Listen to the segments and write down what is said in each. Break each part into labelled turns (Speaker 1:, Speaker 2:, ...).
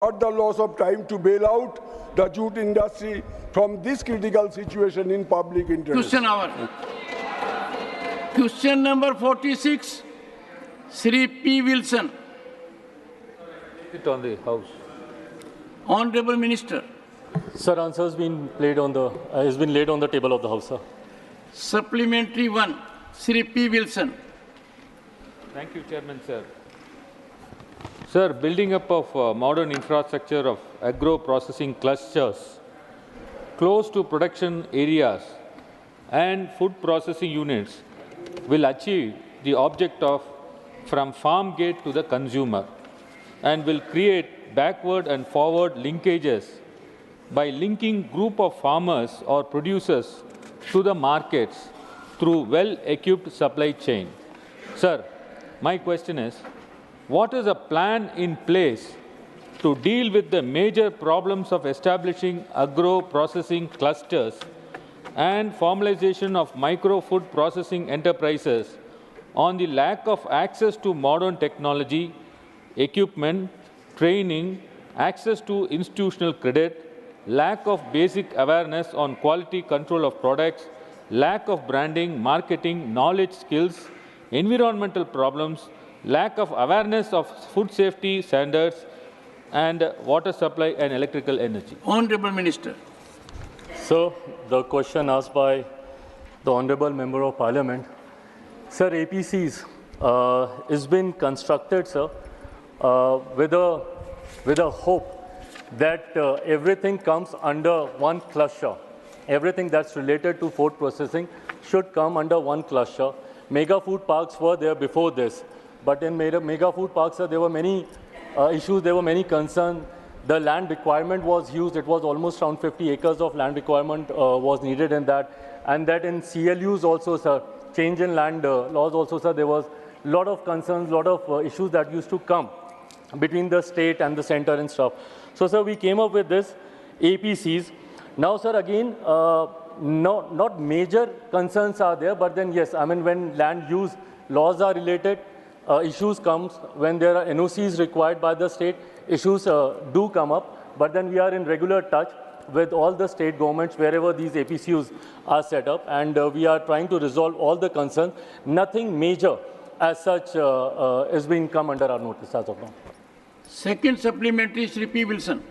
Speaker 1: not the loss of time to bail out the jute industry from this critical situation in public interest.
Speaker 2: Question hour. Question number 46, Sri P. Wilson.
Speaker 3: It on the House.
Speaker 2: Honorable Minister.
Speaker 4: Sir, answer has been laid on the table of the House, sir.
Speaker 2: Supplementary 1, Sri P. Wilson.
Speaker 3: Thank you, Chairman, sir. Sir, building up of modern infrastructure of agro-processing clusters close to production areas and food processing units will achieve the object of from farm gate to the consumer and will create backward and forward linkages by linking group of farmers or producers to the markets through well-equipped supply chain. Sir, my question is, what is a plan in place to deal with the major problems of establishing agro-processing clusters and formalization of micro-food processing enterprises on the lack of access to modern technology, equipment, training, access to institutional credit, lack of basic awareness on quality control of products, lack of branding, marketing, knowledge skills, environmental problems, lack of awareness of food safety standards, and water supply and electrical energy?
Speaker 2: Honorable Minister.
Speaker 4: So, the question asked by the Honorable Member of Parliament. Sir, APCs has been constructed, sir, with a hope that everything comes under one cluster. Everything that's related to food processing should come under one cluster. Mega food parks were there before this, but in mega food parks, sir, there were many issues, there were many concerns. The land requirement was huge. It was almost around 50 acres of land requirement was needed in that. And that in CLUs also, sir, change in land laws also, sir, there was a lot of concerns, a lot of issues that used to come between the state and the center and stuff. So, sir, we came up with this APCs. Now, sir, again, not major concerns are there, but then, yes, I mean, when land use laws are related, issues comes. When there are NOCs required by the state, issues do come up. But then we are in regular touch with all the state governments wherever these APCs are set up, and we are trying to resolve all the concerns. Nothing major as such is being come under our notice as of now.
Speaker 2: Second supplementary, Sri P. Wilson.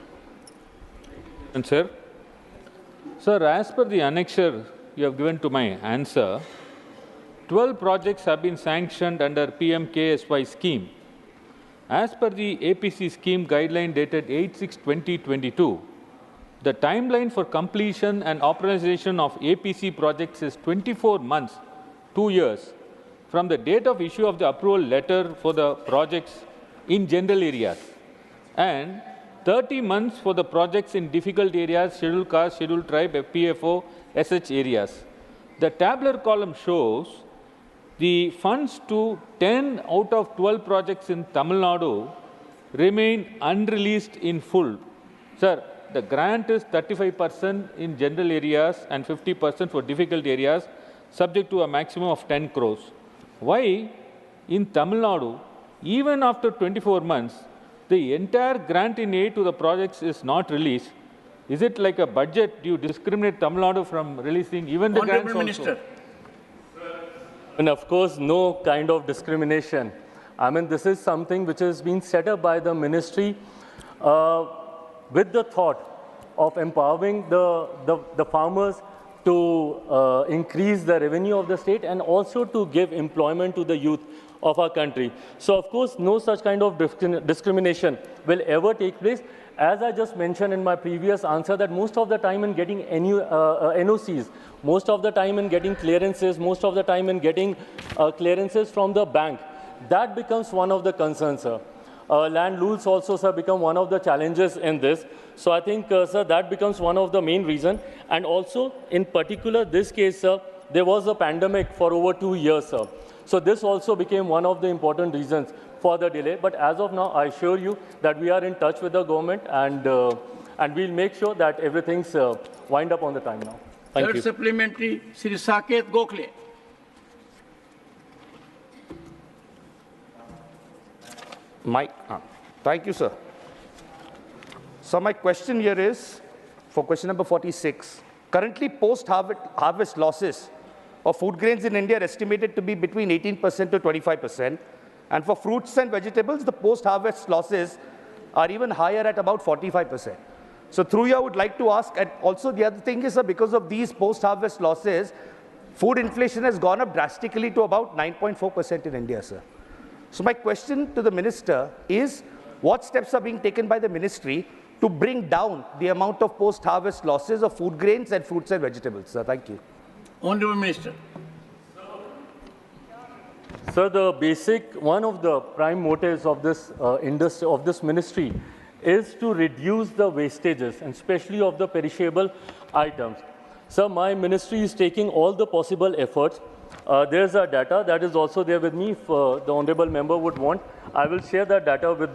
Speaker 3: And sir, as per the annexure you have given to my answer, 12 projects have been sanctioned under PM-KSY scheme. As per the APC scheme guideline dated 8/6/2022, the timeline for completion and operationalization of APC projects is 24 months, 2 years, from the date of issue of the approval letter for the projects in general areas, and 30 months for the projects in difficult areas, scheduled caste, scheduled tribe, FPFO, SH areas. The tabular column shows the funds to 10 out of 12 projects in Tamil Nadu remain unreleased in full. Sir, the grant is 35% in general areas and 50% for difficult areas, subject to a maximum of 10 crores. Why in Tamil Nadu, even after 24 months, the entire grant in aid to the projects is not released? Is it like a budget? Do you discriminate Tamil Nadu from releasing even the grants also?
Speaker 2: Minister.
Speaker 4: And of course, no kind of discrimination. I mean, this is something which has been set up by the ministry with the thought of empowering the farmers to increase the revenue of the state and also to give employment to the youth of our country. So, of course, no such kind of discrimination will ever take place. As I just mentioned in my previous answer, that most of the time in getting NOCs, most of the time in getting clearances, most of the time in getting clearances from the bank, that becomes one of the concerns, sir. Land rules also, sir, become one of the challenges in this. So I think, sir, that becomes one of the main reasons. And also, in particular, this case, sir, there was a pandemic for over 2 years, sir. So this also became one of the important reasons for the delay. But as of now, I assure you that we are in touch with the government, and we'll make sure that everything's wind up on the time now. Thank you.
Speaker 2: Third supplementary, Sri Saket Gokhale.
Speaker 5: Thank you, sir. So my question here is, for question number 46, currently post-harvest losses of food grains in India are estimated to be between 18% to 25%. And for fruits and vegetables, the post-harvest losses are even higher at about 45%. So through you, I would like to ask, and also the other thing is, sir, because of these post-harvest losses, food inflation has gone up drastically to about 9.4% in India, sir. So my question to the minister is, what steps are being taken by the ministry to bring down the amount of post-harvest losses of food grains and fruits and vegetables, sir? Thank you.
Speaker 2: Honorable Minister.
Speaker 4: Sir, one of the prime motives of this industry, of this ministry, is to reduce the wastages, and especially of the perishable items. Sir, my ministry is taking all the possible efforts. There's a data that is also there with me. If the honorable member would want, I will share that data with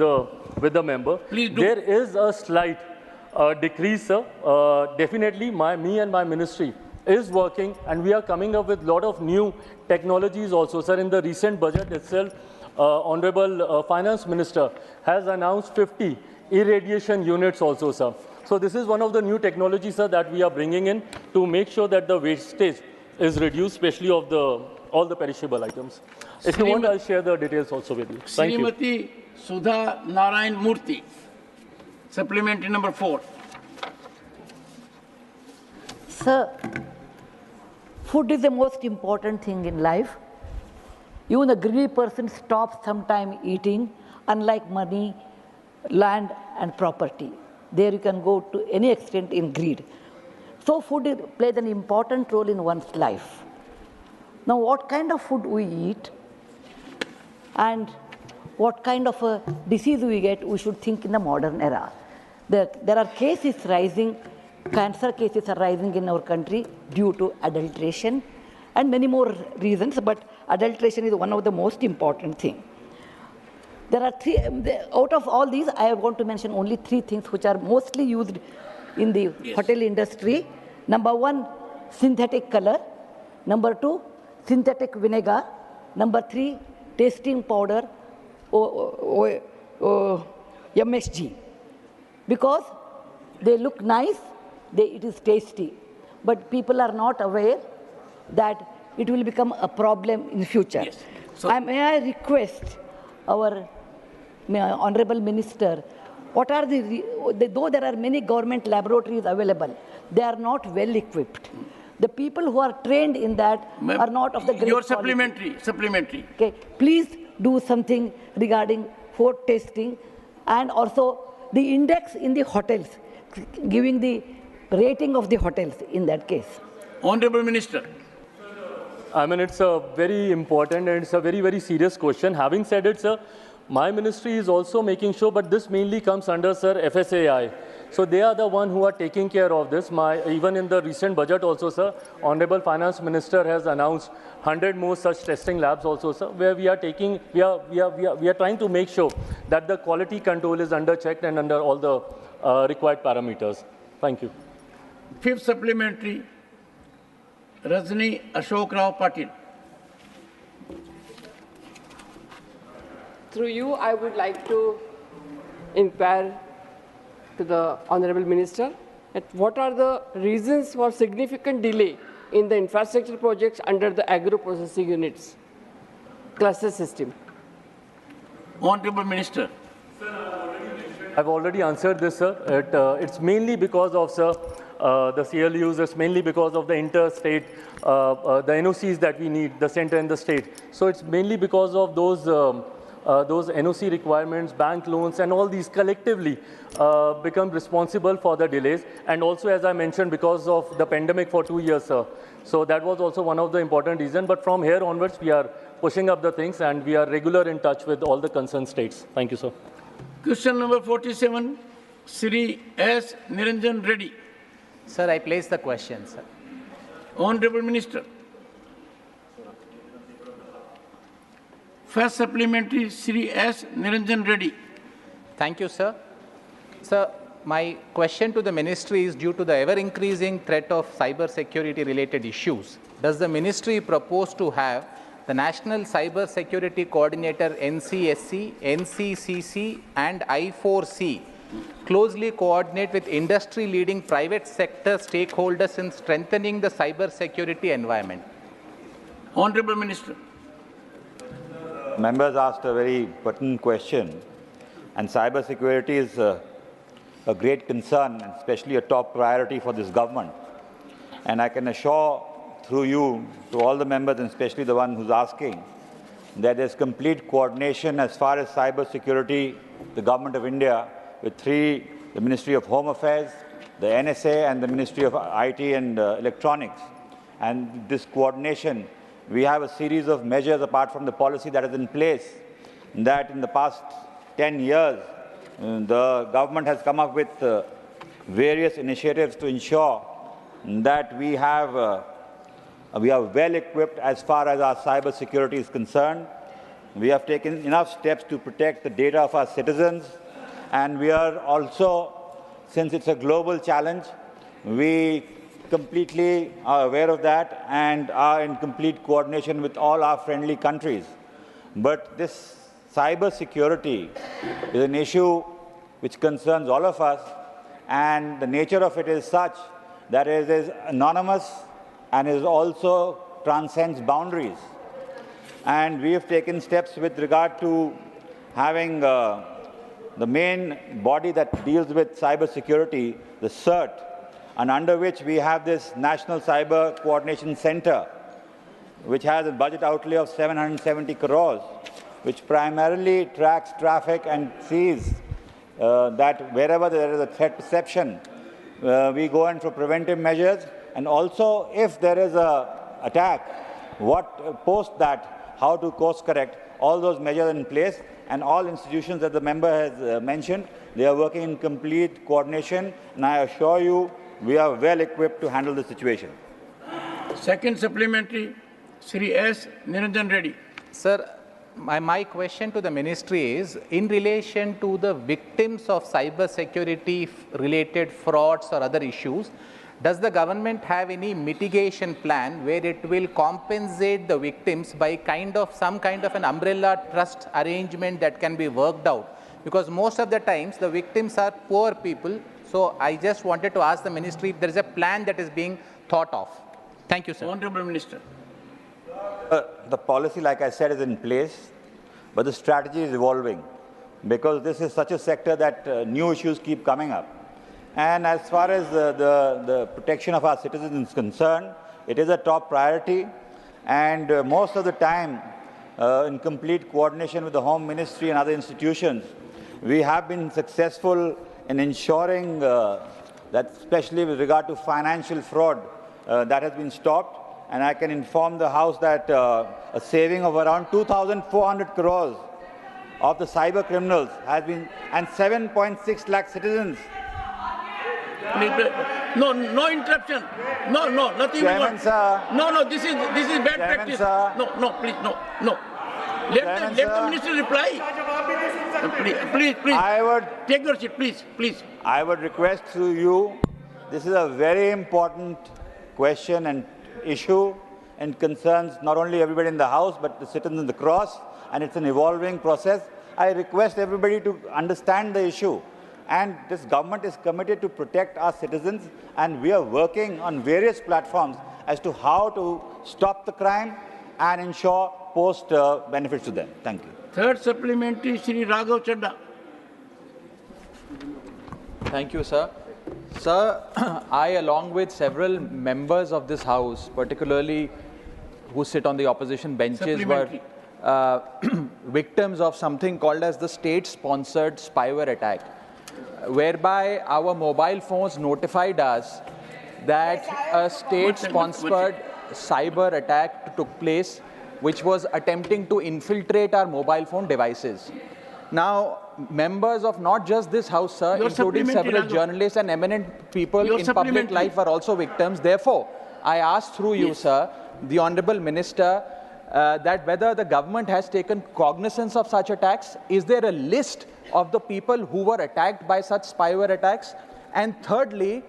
Speaker 4: the member.
Speaker 2: Please do.
Speaker 4: There is a slight decrease, sir. Definitely, me and my ministry is working, and we are coming up with a lot of new technologies also. Sir, in the recent budget itself, Honorable Finance Minister has announced 50 irradiation units also, sir. So this is one of the new technologies, sir, that we are bringing in to make sure that the wastage is reduced, especially of all the perishable items. If you want, I'll share the details also with you. Thank you.
Speaker 2: Srimati Sudha Narayan Murthy. Supplementary number 4.
Speaker 6: Sir, food is the most important thing in life. Even a greedy person stops sometime eating, unlike money, land and property. There you can go to any extent in greed. So food plays an important role in one's life. Now what kind of food we eat and what kind of a disease we get, we should think in the modern era. There are cases rising, cancer cases are rising in our country due to adulteration and many more reasons, but adulteration is one of the most important things. There are out of all these, I want to mention only 3 things which are mostly used in the hotel industry. Number 1, synthetic color. Number 2, synthetic vinegar. Number 3, tasting powder, MSG. Because they look nice, it is tasty. But people are not aware that it will become a problem in future.
Speaker 2: Yes. So,
Speaker 6: May I request our Honorable Minister, what are though there are many government laboratories available, they are not well equipped. The people who are trained in that are not of the great
Speaker 2: Your
Speaker 6: quality.
Speaker 2: supplementary.
Speaker 6: Okay, please do something regarding food tasting and also the index in the hotels, giving the rating of the hotels in that case.
Speaker 2: Honorable Minister.
Speaker 4: I mean, it's a very important and it's a very, very serious question. Having said it, sir, my ministry is also making sure, but this mainly comes under, sir, FSAI. So they are the one who are taking care of this. Even in the recent budget also, sir, Honorable Finance Minister has announced 100 more such testing labs also, sir, where we are trying to make sure that the quality control is under checked and under all the required parameters. Thank you.
Speaker 2: 5th supplementary, Rajni Ashok Rao Patil.
Speaker 7: Through you, I would like to inquire to the Honorable Minister that what are the reasons for significant delay in the infrastructure projects under the agro-processing units cluster system?
Speaker 2: Honorable Minister.
Speaker 4: I've already answered this, sir. It's mainly because of, sir, the CLUs, it's mainly because of the interstate, the NOCs that we need, the center and the state. So it's mainly because of those NOC requirements, bank loans, and all these collectively become responsible for the delays. And also, as I mentioned, because of the pandemic for 2 years, sir. So that was also one of the important reasons. But from here onwards, we are pushing up the things, and we are regular in touch with all the concerned states. Thank you, sir.
Speaker 2: Question number 47, Sri S. Niranjan Reddy.
Speaker 8: Sir, I place the question, sir.
Speaker 2: Honorable Minister. First supplementary, Sri S. Niranjan Reddy.
Speaker 8: Thank you, sir. Sir, my question to the ministry is due to the ever-increasing threat of cyber security related issues. Does the ministry propose to have the National Cyber Security Coordinator NCSC, NCCC and I4C closely coordinate with industry-leading private sector stakeholders in strengthening the cyber security environment?
Speaker 2: Honorable Minister.
Speaker 9: Members asked a very pertinent question, and cyber security is a great concern, and especially a top priority for this government. And I can assure through you to all the members, and especially the one who's asking, that there's complete coordination as far as cyber security, the Government of India, with the Ministry of Home Affairs, the NSA, and the Ministry of IT and Electronics. And this coordination, we have a series of measures apart from the policy that is in place, that in the past 10 years, the government has come up with various initiatives to ensure that we are well equipped as far as our cyber security is concerned. We have taken enough steps to protect the data of our citizens, and we are also, since it's a global challenge, we completely are aware of that and are in complete coordination with all our friendly countries. But this cyber security is an issue which concerns all of us, and the nature of it is such that it is anonymous and is also transcends boundaries. And we have taken steps with regard to having the main body that deals with cyber security, the CERT, and under which we have this National Cyber Coordination Center, which has a budget outlay of 770 crores, which primarily tracks traffic and sees that wherever there is a threat perception, we go in for preventive measures, and also if there is an attack, post that, how to course correct, all those measures in place, and all institutions that the member has mentioned, they are working in complete coordination, and I assure you, we are well equipped to handle the situation.
Speaker 2: Second supplementary, Sri S. Niranjan Reddy.
Speaker 8: Sir, my question to the ministry is, in relation to the victims of cyber security related frauds or other issues, does the government have any mitigation plan where it will compensate the victims by some kind of an umbrella trust arrangement that can be worked out? Because most of the times the victims are poor people. So I just wanted to ask the ministry if there is a plan that is being thought of. Thank you, sir.
Speaker 2: Honorable Minister.
Speaker 9: The policy, like I said, is in place, but the strategy is evolving, because this is such a sector that new issues keep coming up. And as far as the protection of our citizens is concerned, it is a top priority, and most of the time, in complete coordination with the Home Ministry and other institutions, we have been successful in ensuring that, especially with regard to financial fraud, that has been stopped. And I can inform the House that a saving of around 2,400 crores of the cyber criminals has been, and 7.6 lakh citizens.
Speaker 2: No interruption. No, nothing.
Speaker 9: Chairman, sir.
Speaker 2: No, this is bad
Speaker 9: Chairman,
Speaker 2: practice.
Speaker 9: Sir.
Speaker 2: No, please, no. Let the minister reply. Please.
Speaker 9: I would
Speaker 2: take your seat, please.
Speaker 9: I would request through you, this is a very important question and issue, and concerns not only everybody in the House, but the citizens across, and it's an evolving process. I request everybody to understand the issue. And this government is committed to protect our citizens, and we are working on various platforms as to how to stop the crime and ensure post benefits to them. Thank you.
Speaker 2: Third supplementary, Shri Raghav Chadda.
Speaker 10: Thank you, sir. Sir, I, along with several members of this House, particularly who sit on the opposition benches, were victims of something called as the state-sponsored spyware attack, whereby our mobile phones notified us that a state-sponsored cyber attack took place, which was attempting to infiltrate our mobile phone devices. Now, members of not just this House, sir, including several journalists and eminent people in public life are also victims. Therefore, I ask through you, sir, the Honorable Minister, that whether the government has taken cognizance of such attacks. Is there a list of the people who were attacked by such spyware attacks? And thirdly,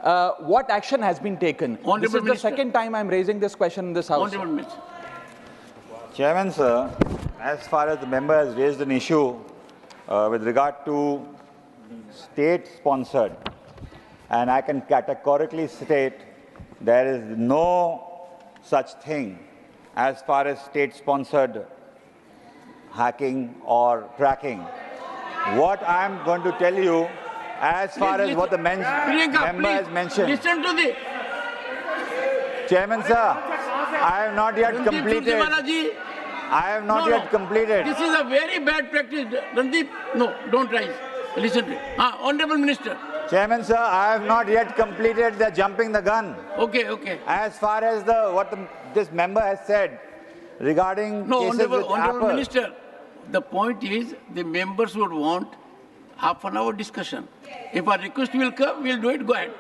Speaker 10: what action has been taken? This is the second time I'm raising this question in this House.
Speaker 9: Chairman, sir, as far as the member has raised an issue with regard to state-sponsored. And I can categorically state there is no such thing as far as state-sponsored hacking or tracking. What I'm going to tell you, as far as what the member has mentioned.
Speaker 2: Listen to the
Speaker 9: Chairman, sir, I have not yet completed. I have not yet completed.
Speaker 2: This is a very bad practice. Randeep, no, don't rise. Listen to it. Honorable Minister.
Speaker 9: Chairman, sir, I have not yet completed the jumping the gun.
Speaker 2: Okay, okay.
Speaker 9: As far as this member has said regarding cases with
Speaker 2: Honorable
Speaker 9: Apple.
Speaker 2: Minister, the point is the members would want half an hour discussion. If our request will come, we'll do it. Go ahead.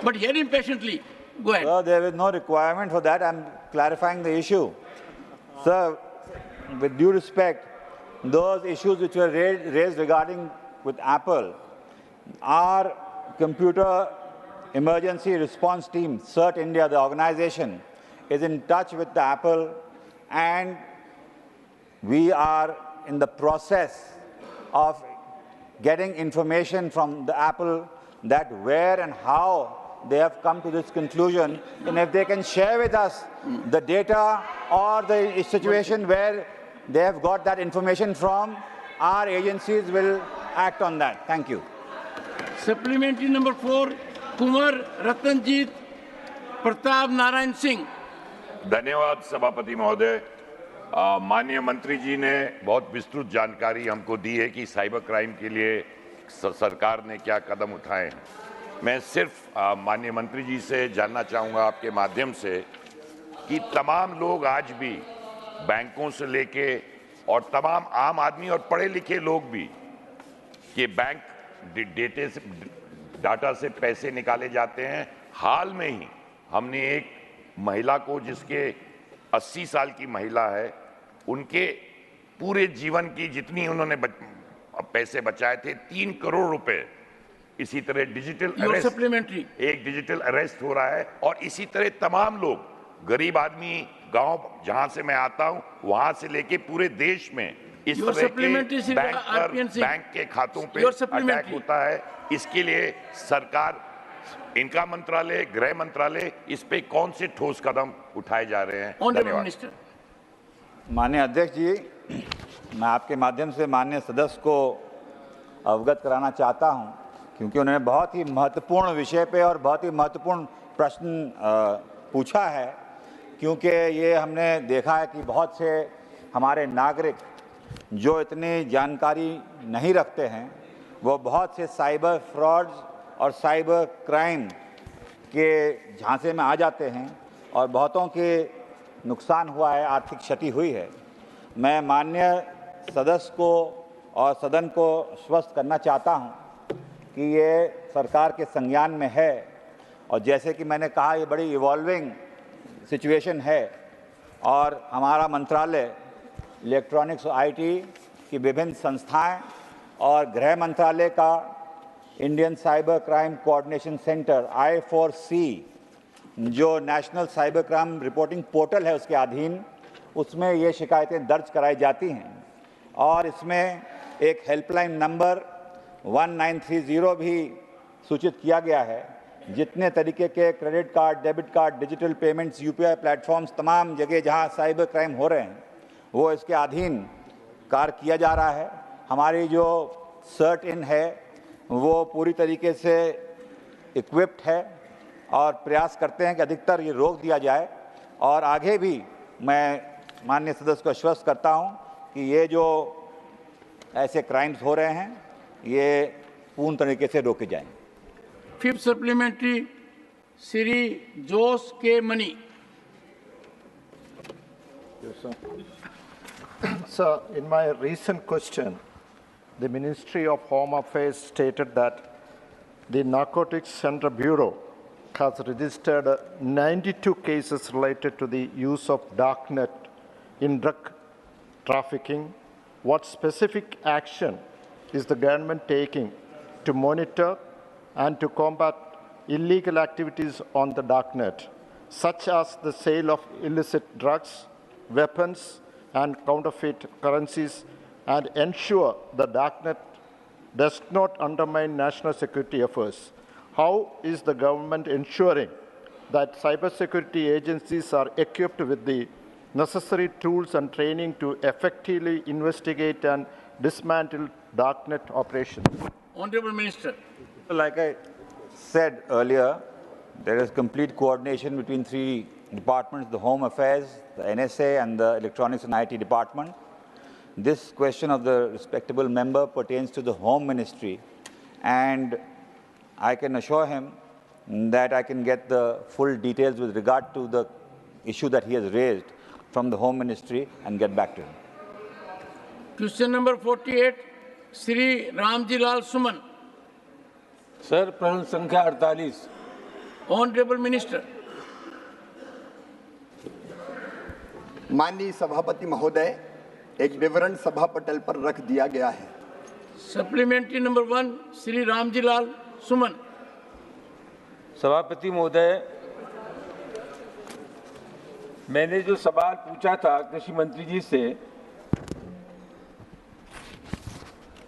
Speaker 2: But hear him patiently. Go ahead.
Speaker 9: Sir, there is no requirement for that. I'm clarifying the issue. Sir, with due respect, those issues which were raised regarding with Apple, our computer emergency response team, CERT India, the organization, is in touch with the Apple, and we are in the process of getting information from the Apple that where and how they have come to this conclusion, and if they can share with us the data or the situation where they have got that information from, our agencies will act on that. Thank you.
Speaker 2: Supplementary number 4, Kumar Ratanjit Pratap Narayan Singh.
Speaker 11: धन्यवाद सभापति महोदय। माननीय मंत्री जी ने बहुत विस्तृत जानकारी हमको दी है कि साइबर क्राइम के लिए सरकार ने क्या कदम उठाए हैं। मैं सिर्फ माननीय मंत्री जी से जानना चाहूँगा आपके माध्यम से कि तमाम लोग आज भी बैंकों से लेके और तमाम आम आदमी और पढ़े लिखे लोग भी कि बैंक डाटा से पैसे निकाले जाते हैं। हाल में ही हमने एक महिला को, जिसके 80 साल की महिला है, उनके पूरे जीवन की जितनी उन्होंने पैसे बचाए थे 3 करोड़ रुपए, इसी तरह डिजिटल अरेस्ट,
Speaker 2: सप्लीमेंट्री
Speaker 11: एक डिजिटल अरेस्ट हो रहा है। और इसी तरह तमाम लोग, गरीब आदमी, गांव जहां से मैं आता हूं वहां से लेके पूरे देश में इस तरह के बैंक के खातों पे अटैक होता है। इसके लिए सरकार, इनका मंत्रालय, गृह मंत्रालय, इस पे कौन से ठोस कदम उठाए जा रहे हैं? धन्यवाद।
Speaker 9: माननीय अध्यक्ष जी, मैं आपके माध्यम से माननीय सदस्य को अवगत कराना चाहता हूं, क्योंकि उन्होंने बहुत ही महत्वपूर्ण विषय पे और बहुत ही महत्वपूर्ण प्रश्न पूछा है। क्योंकि ये हमने देखा है कि बहुत से हमारे नागरिक जो इतनी जानकारी नहीं रखते हैं, वो बहुत से साइबर फ्रॉड्स और साइबर क्राइम के झांसे में आ जाते हैं और बहुतों के नुकसान हुआ है, आर्थिक क्षति हुई है। मैं माननीय सदस्य को और सदन को आश्वस्त करना चाहता हूं कि ये सरकार के संज्ञान में है, और जैसे कि मैंने कहा, ये बड़ी इवॉल्विंग सिचुएशन है और हमारा मंत्रालय, इलेक्ट्रॉनिक्स और आईटी की विभिन्न संस्थाएं और गृह मंत्रालय का Indian cyber crime coordination centre I4C, जो national cyber crime reporting portal है, उसके अधीन उसमें ये शिकायतें दर्ज कराई जाती हैं। और इसमें एक हेल्पलाइन नंबर 1930 भी सूचित किया गया है। जितने तरीके के credit card, debit card, digital payments, UPI platforms, तमाम जगह जहां साइबर क्राइम हो रहे हैं, वो इसके अधीन कार्य किया जा रहा है। हमारी जो CERT इन है वो पूरी तरीके से इक्विप्ड है और प्रयास करते हैं कि अधिकतर ये रोक दिया जाए। और आगे भी मैं माननीय सदस्य को आश्वस्त करता हूं कि ये जो ऐसे क्राइम्स हो रहे हैं, ये पूर्ण तरीके से रोके जाएं।
Speaker 2: 5th supplementary, Sri Jose K. Mani.
Speaker 12: Yes, sir. Sir, in my recent question, the Ministry of Home Affairs stated that the Narcotics Central Bureau has registered 92 cases related to the use of darknet in drug trafficking. What specific action is the government taking to monitor and to combat illegal activities on the darknet, such as the sale of illicit drugs, weapons, and counterfeit currencies, and ensure the darknet does not undermine national security efforts. How is the government ensuring that cybersecurity agencies are equipped with the necessary tools and training to effectively investigate and dismantle darknet operations?
Speaker 2: Honorable Minister.
Speaker 9: Like I said earlier, there is complete coordination between three departments, the Home Affairs, the NSA, and the Electronics and IT Department. This question of the respectable member pertains to the Home Ministry, and I can assure him that I can get the full details with regard to the issue that he has raised from the Home Ministry and get back to him.
Speaker 2: Question number 48, Sri Ramji Lal Suman.
Speaker 13: Sir, प्रश्न संख्या 48.
Speaker 2: Honorable Minister.
Speaker 14: माननीय सभापति महोदय, एक विवरण सभा पटल पर रख दिया गया है.
Speaker 2: सप्लीमेंट्री नंबर 1, श्री रामजी लाल सुमन.
Speaker 13: सभापति महोदय, मैंने जो सवाल पूछा था कृषि मंत्री जी से,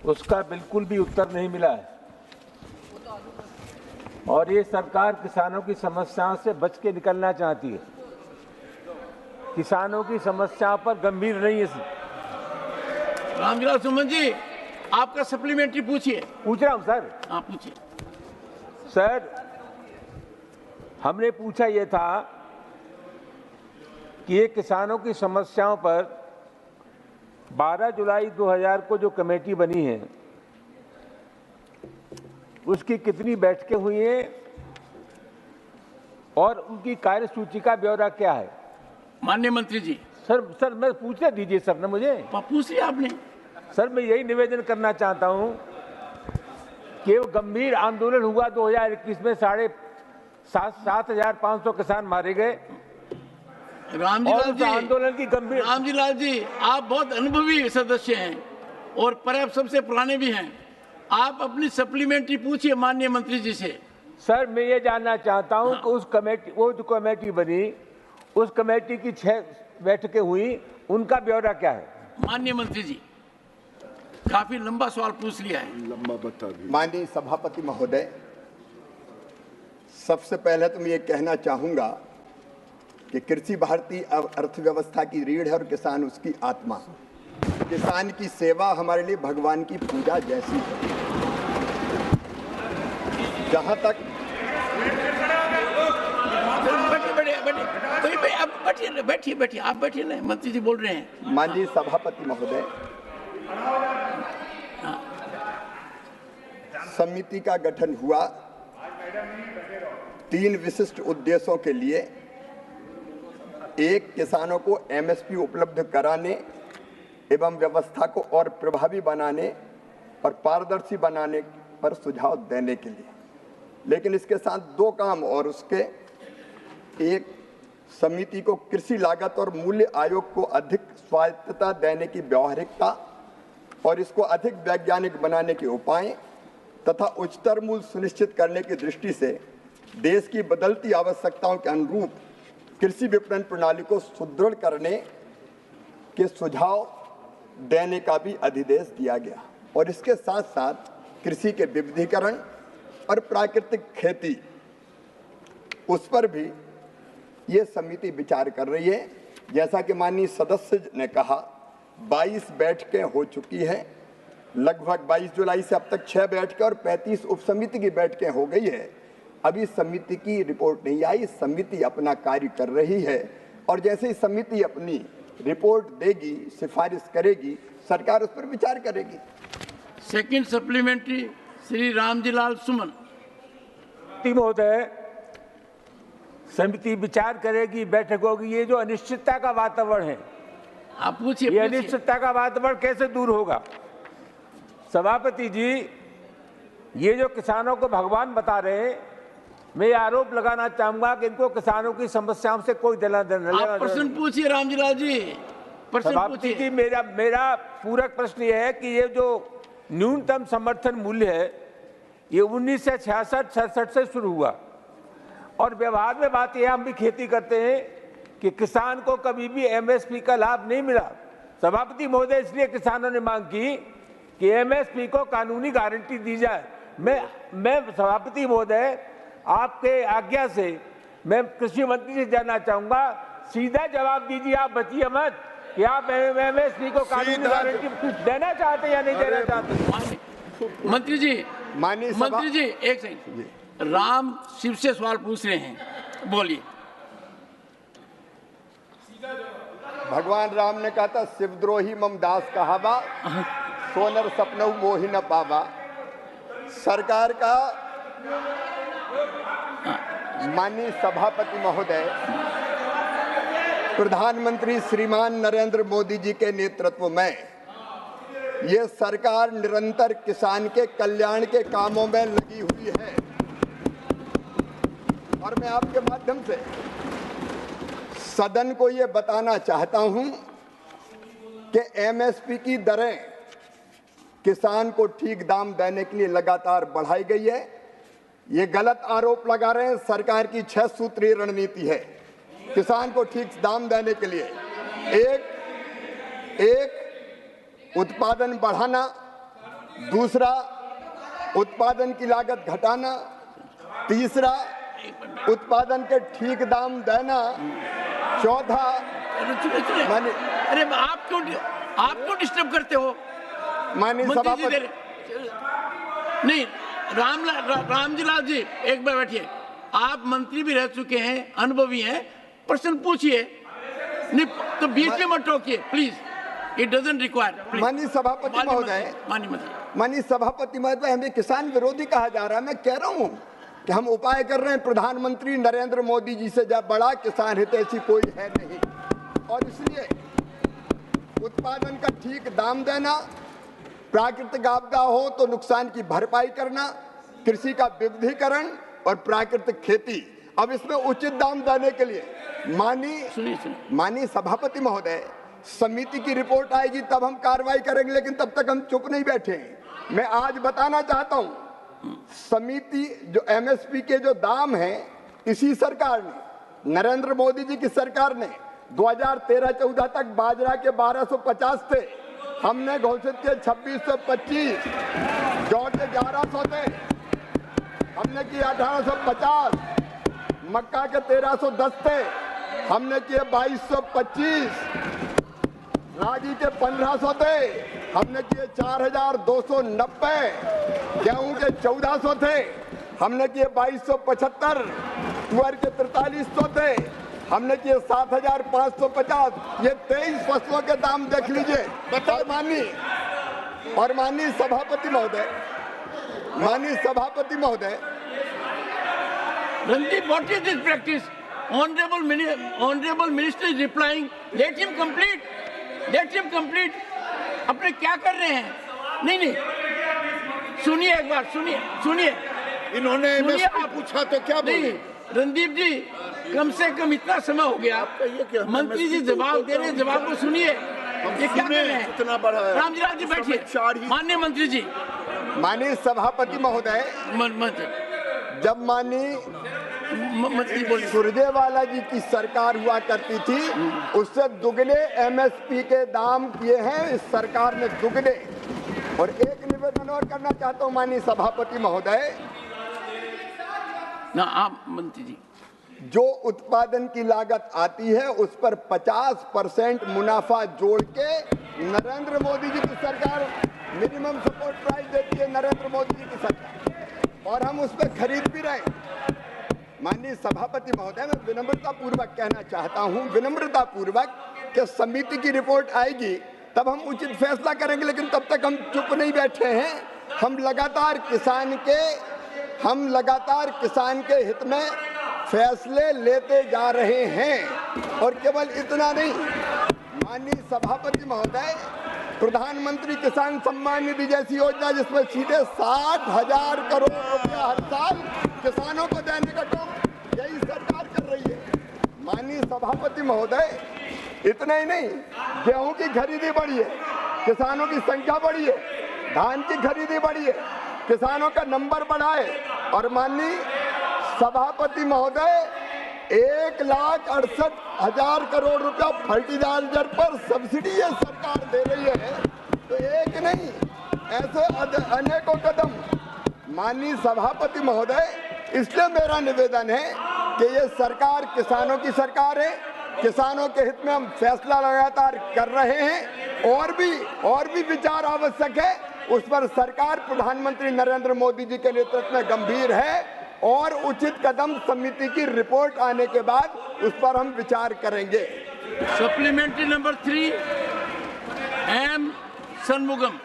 Speaker 13: उसका बिल्कुल भी उत्तर नहीं मिला है और ये सरकार किसानों की समस्याओं से बच के निकलना चाहती है. किसानों की समस्या पर गंभीर नहीं है.
Speaker 2: रामजी सुमन जी, आपका सप्लीमेंट्री पूछिए.
Speaker 13: पूछ रहा हूं सर.
Speaker 2: हाँ, पूछिए.
Speaker 13: सर, हमने पूछा ये था कि ये किसानों की समस्याओं पर 12 जुलाई 2000 को जो कमेटी बनी है, उसकी कितनी बैठकें हुई हैं और उनकी कार्यसूची का ब्यौरा क्या है?
Speaker 2: माननीय मंत्री जी.
Speaker 13: सर मैं पूछने दीजिए सर ने मुझे.
Speaker 2: पूछ लिया आपने.
Speaker 13: सर, मैं यही निवेदन करना चाहता हूं कि वो गंभीर आंदोलन हुआ 2021 में 7,500 किसान मारे गए.
Speaker 2: रामजी जी,
Speaker 13: आंदोलन की गंभीर.
Speaker 2: रामजी लाल जी, आप बहुत अनुभवी सदस्य हैं और पर्याप्त सबसे पुराने भी हैं. आप अपनी सप्लीमेंट्री पूछिए माननीय मंत्री जी से.
Speaker 13: सर, मैं ये जानना चाहता हूं कि उस कमेटी, वो जो कमेटी बनी, उस कमेटी की 6 बैठकें हुई, उनका ब्यौरा क्या है?
Speaker 2: माननीय मंत्री जी, काफी लंबा सवाल पूछ लिया है.
Speaker 1: लंबा बता दीजिए.
Speaker 14: माननीय सभापति महोदय, सबसे पहले तो मैं ये कहना चाहूंगा कि कृषि भारतीय अर्थव्यवस्था की रीढ़ है और किसान उसकी आत्मा. किसान की सेवा हमारे लिए भगवान की पूजा जैसी है. जहां तक
Speaker 2: बैठिए, आप बैठिए ना, मंत्री जी बोल रहे हैं.
Speaker 14: माननीय सभापति महोदय, समिति का गठन हुआ 3 विशिष्ट उद्देश्यों के लिए. एक, किसानों को एमएसपी उपलब्ध कराने एवं व्यवस्था को और प्रभावी बनाने और पारदर्शी बनाने पर सुझाव देने के लिए. लेकिन इसके साथ 2 काम और उसके. एक, समिति को कृषि लागत और मूल्य आयोग को अधिक स्वायत्तता देने की व्यावहारिकता और इसको अधिक वैज्ञानिक बनाने के उपाय तथा उच्चतर मूल्य सुनिश्चित करने की दृष्टि से देश की बदलती आवश्यकताओं के अनुरूप कृषि विपणन प्रणाली को सुदृढ़ करने के सुझाव देने का भी अधिदेश दिया गया. और इसके साथ साथ कृषि के विविधीकरण और प्राकृतिक खेती, उस पर भी ये समिति विचार कर रही है. जैसा कि माननीय सदस्य ने कहा, 22 बैठकें हो चुकी हैं. लगभग 22 जुलाई से अब तक 6 बैठकें और 35 उपसमिति की बैठकें हो गई है. अभी समिति की रिपोर्ट नहीं आई. समिति अपना कार्य कर रही है और जैसे ही समिति अपनी रिपोर्ट देगी, सिफारिश करेगी, सरकार उस पर विचार करेगी.
Speaker 2: सेकंड सप्लीमेंट्री, श्री रामजी लाल सुमन.
Speaker 13: महोदय, समिति विचार करेगी, बैठक होगी. ये जो अनिश्चितता का वातावरण है,
Speaker 2: आप पूछिए.
Speaker 13: ये अनिश्चितता का वातावरण कैसे दूर होगा? सभापति जी, ये जो किसानों को भगवान बता रहे हैं, मैं ये आरोप लगाना चाहूंगा कि इनको किसानों की समस्याओं से कोई
Speaker 2: प्रश्न पूछिए. रामजी लाल जी, प्रश्न पूछिए.
Speaker 13: मेरा पूरक प्रश्न ये है कि ये जो न्यूनतम समर्थन मूल्य है, ये 1966-67 से शुरू हुआ और व्यवहार में बात यह, हम भी खेती करते हैं, कि किसान को कभी भी एमएसपी का लाभ नहीं मिला. सभापति महोदय, इसलिए किसानों ने मांग की कि एमएसपी को कानूनी गारंटी दी जाए। मैं सभापति महोदय, आपके आज्ञा से मैं कृषि मंत्री से जानना चाहूंगा, सीधा जवाब दीजिए, आप बचिए मत, कि आप एमएसपी को कानूनी गारंटी देना चाहते या नहीं देना चाहते।
Speaker 2: मंत्री जी एक सेकंड, राम शिव से सवाल पूछ रहे हैं, बोलिए।
Speaker 14: भगवान राम ने कहा था, शिवद्रोही मम दास कहावा, सोनर सपनऊ मोहि न पावा। सरकार का माननीय सभापति महोदय, प्रधानमंत्री श्रीमान नरेंद्र मोदी जी के नेतृत्व में ये सरकार निरंतर किसान के कल्याण के कामों में लगी हुई है। और मैं आपके माध्यम से सदन को ये बताना चाहता हूं कि एमएसपी की दरें किसान को ठीक दाम देने के लिए लगातार बढ़ाई गई है। ये गलत आरोप लगा रहे हैं, सरकार की 6 सूत्रीय रणनीति है किसान को ठीक दाम देने के लिए। एक उत्पादन बढ़ाना, दूसरा उत्पादन की लागत घटाना, तीसरा उत्पादन के ठीक दाम देना, चौथा
Speaker 2: अरे आप क्यों डिस्टर्ब करते हो?
Speaker 14: माननीय सभापति
Speaker 2: नहीं, रामजी लाल जी एक बार बैठिए, आप मंत्री भी रह चुके हैं, अनुभवी हैं, प्रश्न पूछिए, नहीं तो बीच में मत टोकिए प्लीज, इट डजंट रिक्वायर।
Speaker 14: माननीय सभापति महोदय, माननीय सभापति महोदय, हमें किसान विरोधी कहा जा रहा है। मैं कह रहा हूं कि हम उपाय कर रहे हैं, प्रधानमंत्री नरेंद्र मोदी जी से जब बड़ा किसान हितैषी कोई है नहीं, और इसलिए उत्पादन का ठीक दाम देना, प्राकृतिक आपदा हो तो नुकसान की भरपाई करना, कृषि का विविधीकरण और प्राकृतिक खेती। अब इसमें उचित दाम देने के लिए माननीय सभापति महोदय, समिति की रिपोर्ट आएगी तब हम कार्रवाई करेंगे, लेकिन तब तक हम चुप नहीं बैठे। मैं आज बताना चाहता हूं, समिति जो एमएसपी के जो दाम हैं, इसी सरकार ने, नरेंद्र मोदी जी की सरकार ने 2013-14 तक बाजरा के 1250 थे, हमने घोषित किए 2625, जौ के 1100 थे, हमने किए 1850, मक्का के 1310 थे, हमने किए 2225, रागी के 1500 थे, हमने किए 4290, गेहूं के 1400 थे, हमने किए 2275, तुअर के 4300 थे, हमने किए 7550। ये 23 फसलों के दाम देख लीजिए। और माननीय सभापति महोदय,
Speaker 2: Randeep, what is this practice? Honorable Minister is replying. Let him complete. अपने क्या कर रहे हैं? नहीं, सुनिए एक बार, सुनिए।
Speaker 1: इन्होंने पूछा तो क्या बोले?
Speaker 2: रणदीप जी, कम से कम इतना समय हो गया, मंत्री जी जवाब दे रहे हैं, जवाब को सुनिए। ये क्या कर रहे हैं? इतना बड़ा रामजी जी बैठिए। माननीय मंत्री जी,
Speaker 14: माननीय सभापति महोदय, जब माननीय सुरजेवाला जी की सरकार हुआ करती थी, उससे दुगने एमएसपी के दाम किए हैं इस सरकार ने, दुगने। और एक निवेदन और करना चाहता हूं माननीय सभापति महोदय,
Speaker 2: ना आप मंत्री जी,
Speaker 14: जो उत्पादन की लागत आती है उस पर 50% मुनाफा जोड़ के नरेंद्र मोदी जी की सरकार मिनिमम सपोर्ट प्राइस देती है, नरेंद्र मोदी जी की सरकार, और हम उस पर खरीद भी रहे। माननीय सभापति महोदय, मैं विनम्रता पूर्वक कहना चाहता हूं, विनम्रता पूर्वक, कि समिति की रिपोर्ट आएगी तब हम उचित फैसला करेंगे, लेकिन तब तक हम चुप नहीं बैठे हैं। हम लगातार किसान के हित में फैसले लेते जा रहे हैं। और केवल इतना नहीं, माननीय सभापति महोदय, प्रधानमंत्री किसान सम्मान निधि जैसी योजना, जिसमें सीधे 60,000 करोड़ रुपया हर साल किसानों को देने का काम यही सरकार कर रही है। माननीय सभापति महोदय, इतना ही नहीं, गेहूं की खरीदी बढ़ी है, किसानों की संख्या बढ़ी है, धान की खरीदी बढ़ी है, किसानों का नंबर बढ़ा है। और माननीय सभापति महोदय, 1,68,000 करोड़ रुपया फर्टिलाइजर पर सब्सिडी ये सरकार दे रही है। तो एक नहीं, ऐसे अनेकों कदम माननीय सभापति महोदय, इसलिए मेरा निवेदन है कि ये सरकार किसानों की सरकार है, किसानों के हित में हम फैसला लगातार कर रहे हैं। और भी विचार आवश्यक है, उस पर सरकार प्रधानमंत्री नरेंद्र मोदी जी के नेतृत्व में गंभीर है और उचित कदम समिति की रिपोर्ट आने के बाद उस पर हम विचार करेंगे।
Speaker 2: Supplementary number 3 M Shanmugam.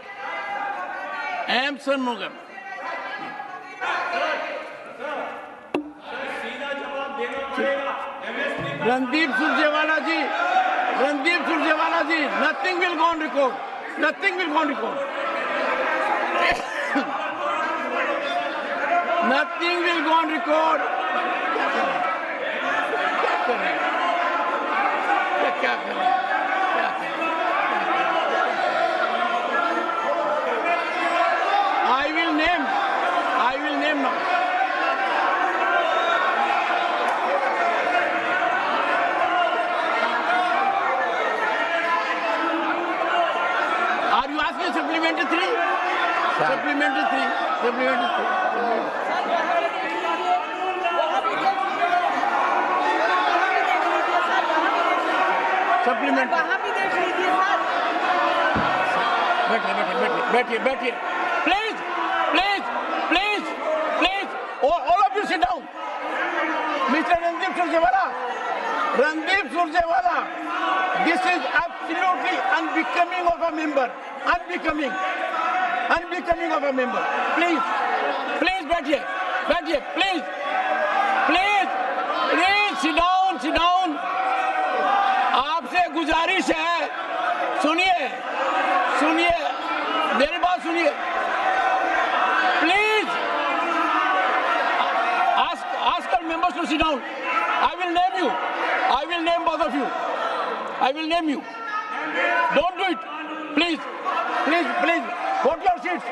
Speaker 2: Randeep Surjewala ji, nothing will go on record, nothing will go on record, nothing will go on record. क्या करें? I will name now. Are you asking supplementary 3? Supplementary 3. बैठिए। Please. All of you sit down. Mr. Randeep Surjewala, this is absolutely unbecoming of a member. Unbecoming of a member. Please, बैठिए. Please, sit down. आपसे गुजारिश है, सुनिए, मेरी बात सुनिए. Please, ask our members to sit down. I will name you. I will name both of you. I will name you. Don't do it. Please. Go to your seats.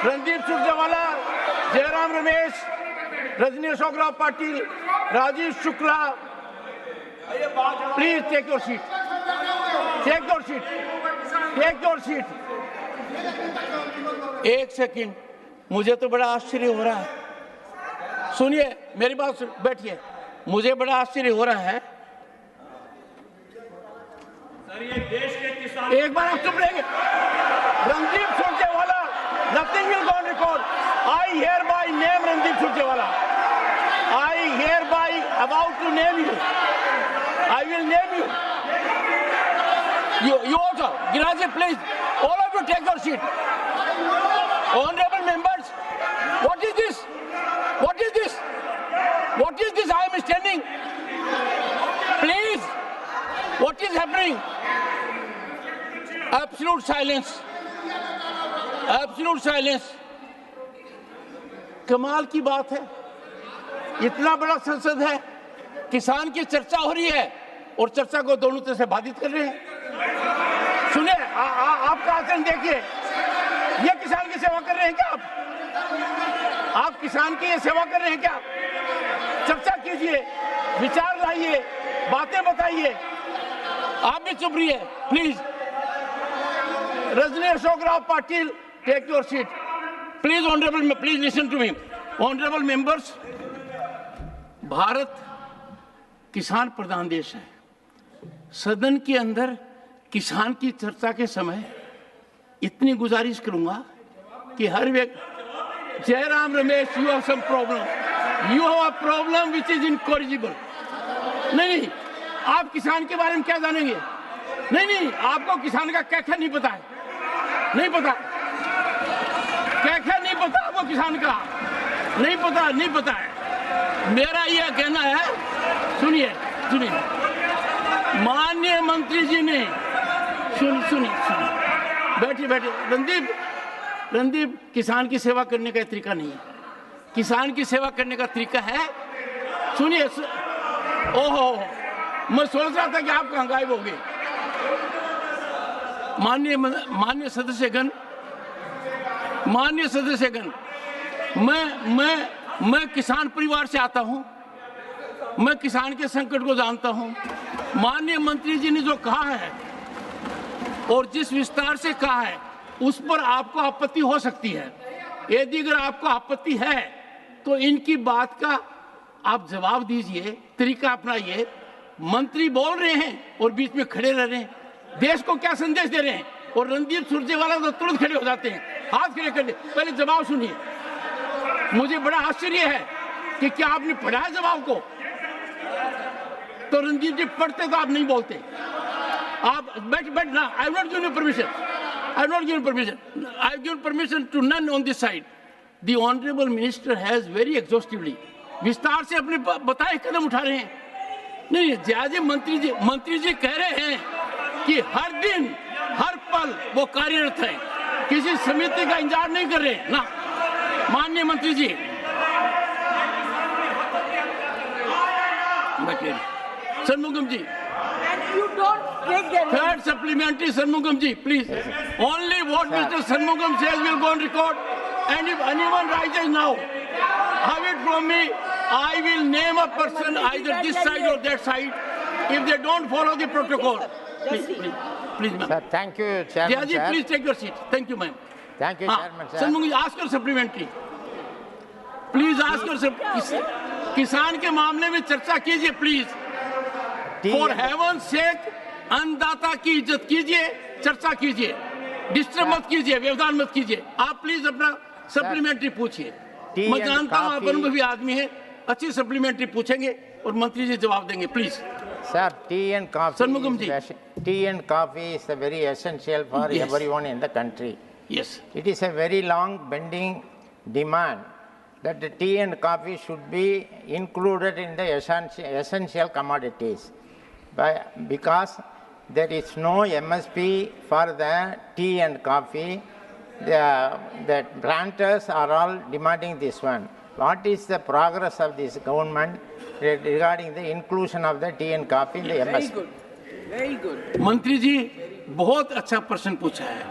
Speaker 2: Randeep Surjewala, Jairam Ramesh, Rajni Ashok Rao Patil, Rajiv Shukla. Please take your seat. एक second, मुझे तो बड़ा आश्चर्य हो रहा है. सुनिए मेरी बात, बैठिए. मुझे बड़ा आश्चर्य हो रहा है. सर, ये देश के किसान, एक बार आप चुप रहेंगे. Randeep Surjewala, nothing will go on record. I hereby name Randeep Surjewala. I hereby about to name you. I will name you. You also, Giraji, please, all of you take your seat. Honorable members, what is this? I am standing. Please, what is happening? Absolute silence. कमाल की बात है, इतना बड़ा संसद है, किसान की चर्चा हो रही है और चर्चा को दोनों तरह से बाधित कर रहे हैं. सुनिए, आपका आचरण देखिए. ये किसान की सेवा कर रहे हैं क्या आप किसान की ये सेवा कर रहे हैं क्या? चर्चा कीजिए, विचार लाइए, बातें बताइए. आप भी चुप रहिए please. Rajni Ashok Rao Patil, take your seat please. Honourable, please listen to me. Honourable members, Bharat किसान प्रधान देश है. सदन के अंदर किसान की चर्चा के समय इतनी गुजारिश करूंगा कि हर व्यक्ति, Jairam Ramesh, you have some problem, you have a problem which is incorrigible. नहीं, आप किसान के बारे में क्या जानेंगे? नहीं, आपको किसान का क्या नहीं पता है. नहीं पता आपको किसान का. नहीं पता है. मेरा यह कहना है, सुनिए, माननीय मंत्री जी ने, सुनिए, बैठिए. रणदीप, किसान की सेवा करने का तरीका नहीं है. किसान की सेवा करने का तरीका है, सुनिए. ओहो, मैं सोच रहा था कि आप कहाँ गायब हो गए. माननीय सदस्यगण, मैं किसान परिवार से आता हूं. मैं किसान के संकट को जानता हूं. माननीय मंत्री जी ने जो कहा है और जिस विस्तार से कहा है, उस पर आपको आपत्ति हो सकती है। यदि अगर आपको आपत्ति है तो इनकी बात का आप जवाब दीजिए, तरीका अपनाइए। मंत्री बोल रहे हैं और बीच में खड़े रह रहे हैं, देश को क्या संदेश दे रहे हैं? और रणदीप सुरजेवाला तो तुरंत खड़े हो जाते हैं, हाथ खड़े कर दे। पहले जवाब सुनिए। मुझे बड़ा आश्चर्य है कि क्या आपने पढ़ा है जवाब को? तो रणदीप जी पढ़ते तो आप नहीं बोलते। आप बैठ ना। I not given permission. I not given permission. I given permission to none on this side. The honourable minister has very exhaustively, विस्तार से अपने बताए कदम उठा रहे हैं। नहीं, ज्यादा मंत्री जी कह रहे हैं कि हर दिन हर पल वो कार्यरत है, किसी समिति का इंतजार नहीं कर रहे ना। माननीय मंत्री जी Shanmugam ji,
Speaker 6: And you don't take their
Speaker 2: third supplementary, Shanmugam ji, please. Only what Mr. Shanmugam says will go on record. And if anyone rises now, have it from me, I will name a person either this side or that side if they don't follow the protocol. Please, ma'am.
Speaker 15: Sir, thank you, Chairman.
Speaker 2: Diyaji,
Speaker 15: Sir.
Speaker 2: please take your seat. Thank you, ma'am.
Speaker 15: Thank you, Chairman. Sir.
Speaker 2: Shanmugam ji, ask her supplementary. Please ask her. किसान के मामले में चर्चा कीजिए please. For heaven सेक अन्नदाता की इज्जत कीजिए, चर्चा कीजिए, डिस्टर्ब मत कीजिए, व्यवधान मत कीजिए। आप प्लीज अपना सप्लीमेंट्री पूछिए। मैं जानता हूँ आप अनुभवी आदमी हैं, अच्छी सप्लीमेंट्री पूछेंगे और मंत्री जी जवाब देंगे। Please
Speaker 15: Sir, tea and coffee.
Speaker 2: Shanmugam ji.
Speaker 15: Tea and coffee is very essential for
Speaker 2: Yes.
Speaker 15: everyone in the country.
Speaker 2: Yes.
Speaker 15: It is a very long pending demand that the tea and coffee should be included in the essential commodities, because there is no MSP for the tea and coffee. The planters are all demanding this one. What is the progress of this government regarding the inclusion of the tea and coffee in the MSP?
Speaker 7: Very good.
Speaker 2: मंत्री जी बहुत अच्छा प्रश्न पूछा है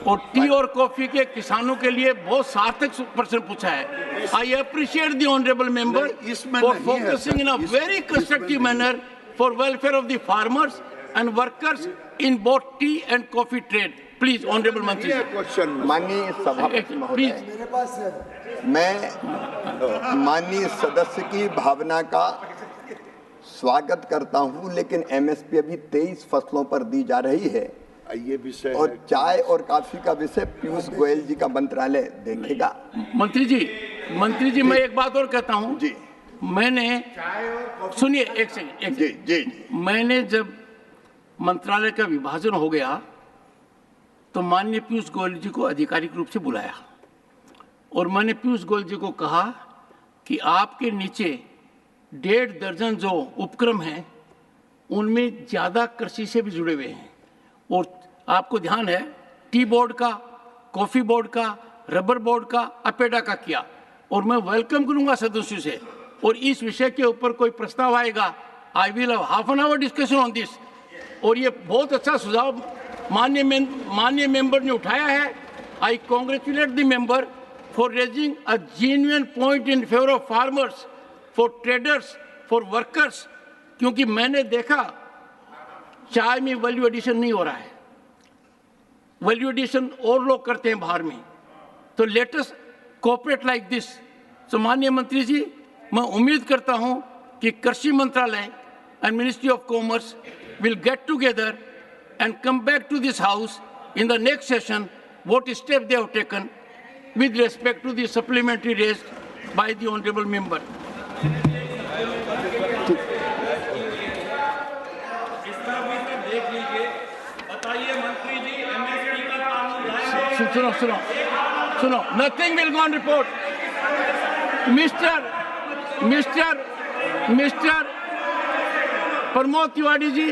Speaker 2: और T और coffee के किसानों के लिए बहुत सार्थक प्रश्न पूछा है। I appreciate the honourable member for focusing in a very constructive manner for welfare of the farmers and workers in both T and coffee trade. Please honourable मंत्री
Speaker 14: क्वेश्चन। माननीय सभापति महोदय, मैं माननीय सदस्य की भावना का स्वागत करता हूं, लेकिन एमएसपी अभी 23 फसलों पर दी जा रही है।
Speaker 1: ये विषय
Speaker 14: और चाय और कॉफी का विषय पीयूष गोयल जी का मंत्रालय देखेगा।
Speaker 2: मंत्री जी मैं एक बात और कहता हूं जी। मैंने सुनिए एक सेकंड जी। मैंने जब मंत्रालय का विभाजन हो गया तो माननीय पीयूष गोयल जी को आधिकारिक रूप से बुलाया और मैंने पीयूष गोयल जी को कहा कि आपके नीचे 1.5 दर्जन जो उपक्रम हैं उनमें ज़्यादा कृषि से भी जुड़े हुए हैं और आपको ध्यान है टी बोर्ड का, कॉफ़ी बोर्ड का, रबर बोर्ड का, अपेडा का किया और मैं वेलकम करूंगा सदस्यों से। और इस विषय के ऊपर कोई प्रस्ताव आएगा, I will have half an hour discussion on this. और ये बहुत अच्छा सुझाव माननीय मेंबर ने उठाया है। I congratulate the member for raising a genuine point in favour of farmers, for traders, for workers. क्योंकि मैंने देखा चाय में वैल्यू एडिशन नहीं हो रहा है, वैल्यू एडिशन और लोग करते हैं बाहर में। तो let us cooperate like this. तो माननीय मंत्री जी, मैं उम्मीद करता हूं कि कृषि मंत्रालय and ministry of commerce will get together and come back to this house in the next session what step they have taken with respect to the supplementary raised by the honorable member. सुनो, nothing will go on report. Mr. Pramod Tiwari ji,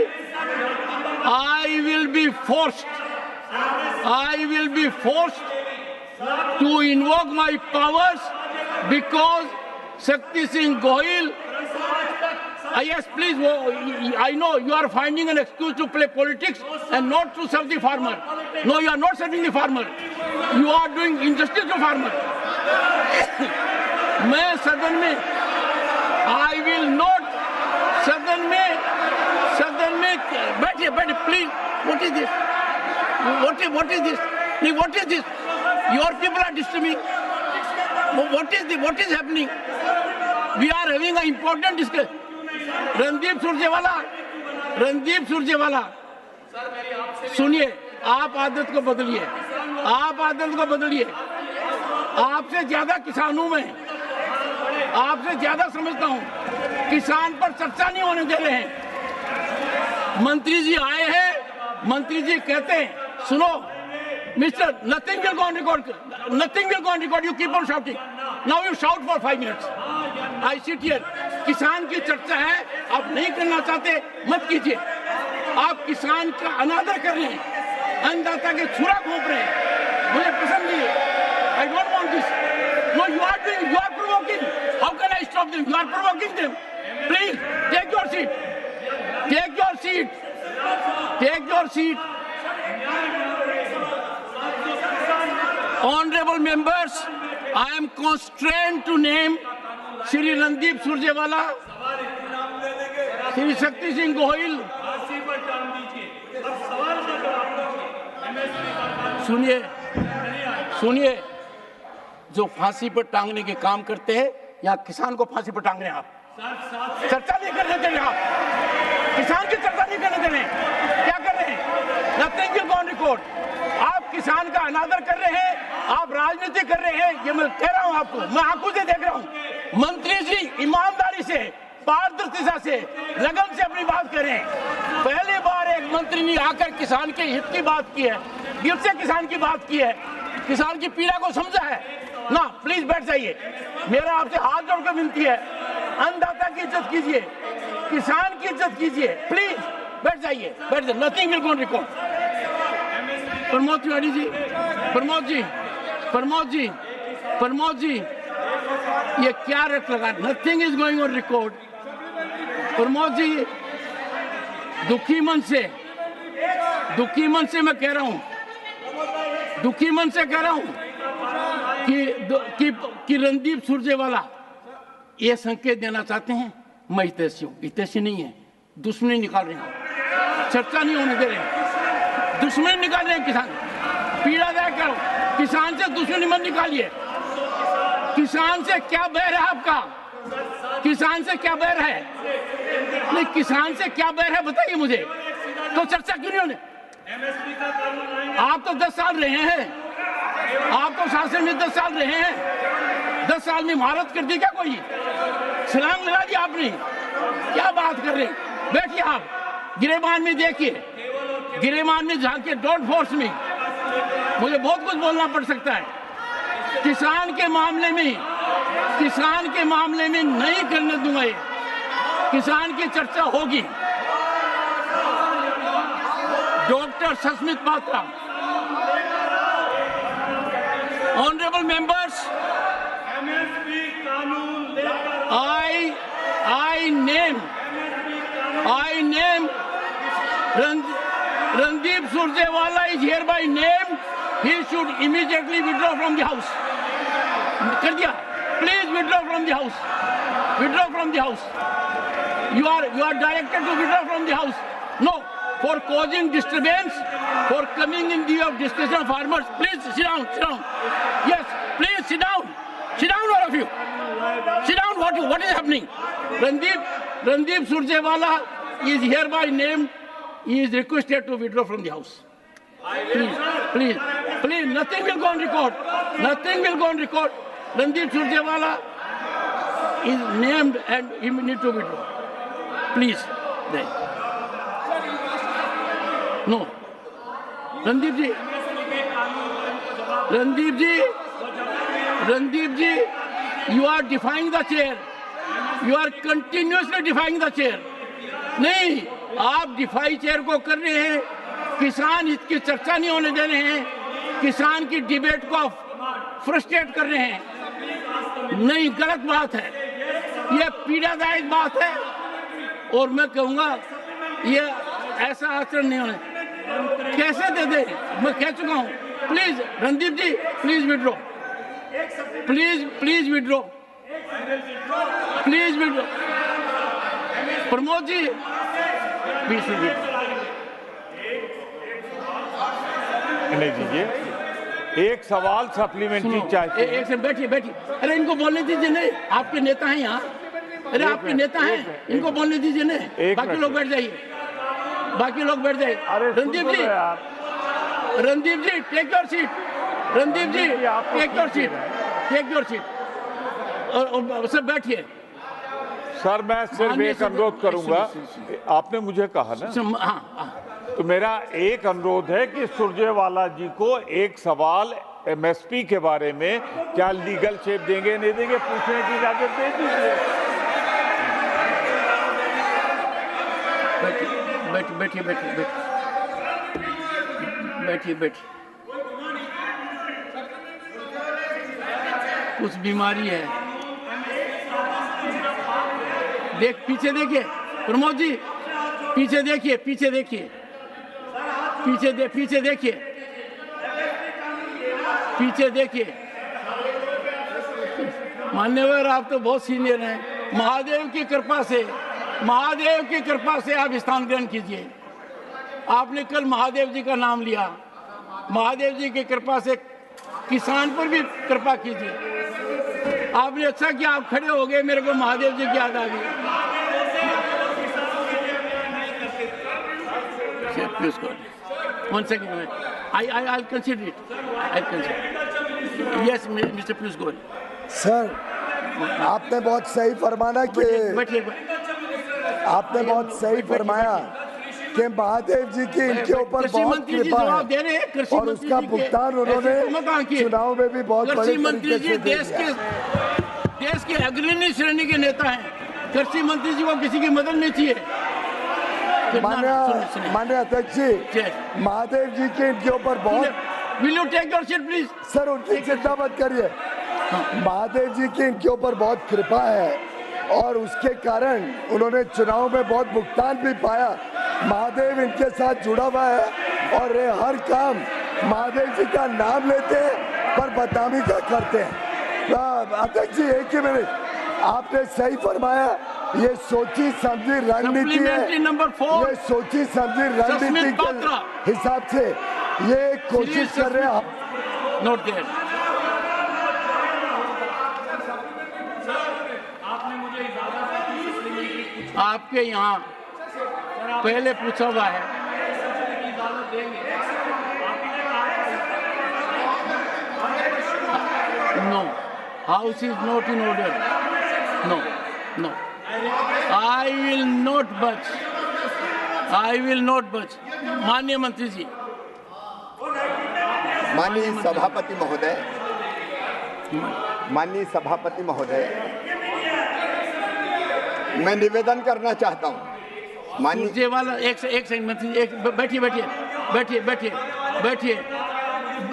Speaker 2: I will be forced to invoke my powers because Shakti Singh Gohil. Yes, please. I know you are finding an excuse to play politics and not to serve the farmer. No, you are not serving the farmer. You are doing injustice to farmer. मैं सदन में I will not सदन में बैठिए please. What is this? नहीं, what is this? Your people are disturbing. What is happening? We are having an important discussion. Randeep Surjewala, सुनिए, आप आदत को बदलिए, आपसे ज्यादा किसान हूं मैं, आपसे ज्यादा समझता हूं। किसान पर चर्चा नहीं होने दे रहे हैं। मंत्री जी आए हैं, मंत्री जी कहते हैं, सुनो mister, nothing will go on record, you keep on shouting. Now you shout for 5 minutes. I sit here. किसान की चर्चा है, आप नहीं करना चाहते मत कीजिए। आप किसान का अनादर कर रहे हैं, अन्नदाता के छुरा घोंप रहे हैं, मुझे पसंद नहीं है। I don't want this. No, you are provoking. How can I stop them? You are provoking them. Please take your seat. Honorable members, I am constrained to name Shri Randeep Surjewala, Shri Shakti Singh Gohil। सुनिए, जो फांसी पर टांगने के काम करते हैं या किसान को फांसी पर टांग रहे हैं आप? चर्चा नहीं करने दे रहे आप, किसान की चर्चा नहीं करने दे रहे हैं, क्या कर रहे हैं? Nothing will go on record। आप किसान का अनादर कर रहे हैं, आप राजनीति कर रहे हैं, ये मैं कह रहा हूं आपको, मैं आंखों से देख रहा हूं। मंत्री जी ईमानदारी से, पारदर्शिता से, लगन से अपनी बात करें। पहली बार एक मंत्री ने आकर किसान के हित की बात की है, दिल से किसान की बात की है, किसान की पीड़ा को समझा है ना। प्लीज बैठ जाइए, मेरा आपसे हाथ जोड़कर विनती है, अन्नदाता की इज्जत कीजिए, किसान की इज्जत कीजिए, प्लीज बैठ जाइए। Nothing will go on record. Pramod ji, ये क्या रट लगा? Nothing is going on record. Pramod ji, दुखी मन से मैं कह रहा हूं, कि रणदीप सुरजेवाला ये संकेत देना चाहते हैं मैं हितैषी नहीं है, दुश्मनी निकाल रहे हैं, चर्चा नहीं होने दे रहे हैं, दुश्मनी निकाल रहे हैं। किसान पीड़ादायक करो, किसान से दुश्मनी मत निकालिए। किसान से क्या बैर है आपका? किसान से क्या बैर है? नहीं, किसान से क्या बैर है बताइए मुझे, तो चर्चा क्यों नहीं होने? आप तो 10 साल रहे हैं, आप तो शासन में 10 साल रहे हैं, 10 साल में महारत कर दी क्या कोई? छलांग लगा दी आपने, क्या बात कर रहे हैं? बैठिए आप, गिरेबान में देखिए, गिरेबान में झांकिए, डॉट फोर्स में। मुझे बहुत कुछ बोलना पड़ सकता है। किसान के मामले में नहीं करने दूंगा ये, किसान की चर्चा होगी। Doctor Sasmit Patra, honourable members, I name Randeep Surjewala is hereby named. He should immediately withdraw from the house. कर दिया, please withdraw from the house. You are directed to withdraw from the house. No, for causing disturbance, for coming in the way of discussion of farmers. Please sit down. Yes, please sit down, all of you. Sit down. What is happening? Randeep Surjewala is hereby named. He is requested to withdraw from the house. Please. Nothing will go on record. Randeep Surjewala is named and he will need to withdraw. Please. No. Randeep ji, you are defying the chair. You are continuously defying the chair. नहीं, आप DeFi chair को कर रहे हैं, किसान इसकी चर्चा नहीं होने दे रहे हैं, किसान की डिबेट को फ्रस्ट्रेट कर रहे हैं। नहीं, गलत बात है, ये पीड़ादायक बात है और मैं कहूँगा ये ऐसा आचरण नहीं होने। कैसे दे दे? मैं कह चुका हूँ। Please Randeep ji, please withdraw, please withdraw. Pramod ji,
Speaker 16: दीजिए।
Speaker 13: एक सवाल सप्लीमेंट्री चाहिए।
Speaker 2: एक से बैठिए बैठिए, अरे इनको बोलने दीजिए। नहीं, आपके नेता हैं यहाँ, अरे आपके नेता हैं, इनको बोलने दीजिए। नहीं, बाकी लोग बैठ जाइए, बाकी लोग बैठ जाइए। Randeep ji, Randeep ji take your seat, Randeep ji take your seat, take your seat, और सब बैठिए।
Speaker 13: सर मैं सिर्फ एक अनुरोध करूंगा, आपने मुझे कहा ना, तो मेरा एक अनुरोध है कि सुरजेवाला जी को एक सवाल एमएसपी के बारे में क्या लीगल शेप देंगे नहीं देंगे पूछने की इजाजत दे दीजिए।
Speaker 2: बैठिए बैठिए बैठिए बैठिए बैठिए, कुछ बीमारी है। देख पीछे देखिए, प्रमोद जी पीछे देखिए, पीछे देखिए, पीछे देखिए, पीछे देखिए। मान्यवर आप तो बहुत सीनियर हैं, महादेव की कृपा से, महादेव की कृपा से आप स्थान ग्रहण कीजिए। आपने कल महादेव जी का नाम लिया, महादेव जी की कृपा से किसान पर भी कृपा कीजिए। आपने अच्छा किया, आप खड़े हो गए, मेरे को महादेव जी की याद आ गई। One second, I'll consider it. I'll consider. Yes, Mr. Piyush Goyal.
Speaker 16: Sir, आपने बहुत सही फरमाना कि आपने बहुत सही फरमाया कि महादेव जी की इनके ऊपर बहुत कृपा है और उसका भुगतान उन्होंने चुनाव में भी बहुत बड़े
Speaker 2: मंत्री जी देश के अग्रणी श्रेणी के नेता हैं। कृषि मंत्री जी को किसी की मदद नहीं चाहिए।
Speaker 16: माननीय अध्यक्ष जी, महादेव जी के इनके ऊपर बहुत,
Speaker 2: will you take your seat please.
Speaker 16: Sir उनकी चिंता मत करिए, महादेव जी की इनके ऊपर बहुत कृपा है और उसके कारण उन्होंने चुनाव में बहुत भुगतान भी पाया। महादेव इनके साथ जुड़ा हुआ है और ये हर काम महादेव जी का नाम लेते हैं पर बदनामी का करते हैं। अध्यक्ष जी एक ही मिनट, आपने सही फरमाया, ये सोची समझी रणनीति है, ये सोची समझी रणनीति के हिसाब से ये कोशिश कर रहे हैं।
Speaker 2: Not there. आपके यहाँ पहले पूछा हुआ है, no, house is not in order, no no, I will not budge. I will not budge. माननीय मंत्री जी,
Speaker 14: माननीय सभापति महोदय, माननीय सभापति महोदय, मैं निवेदन करना चाहता हूं।
Speaker 2: माननीय वाला एक सेकंड मंत्री, एक बैठिए बैठिए बैठिए बैठिए बैठिए,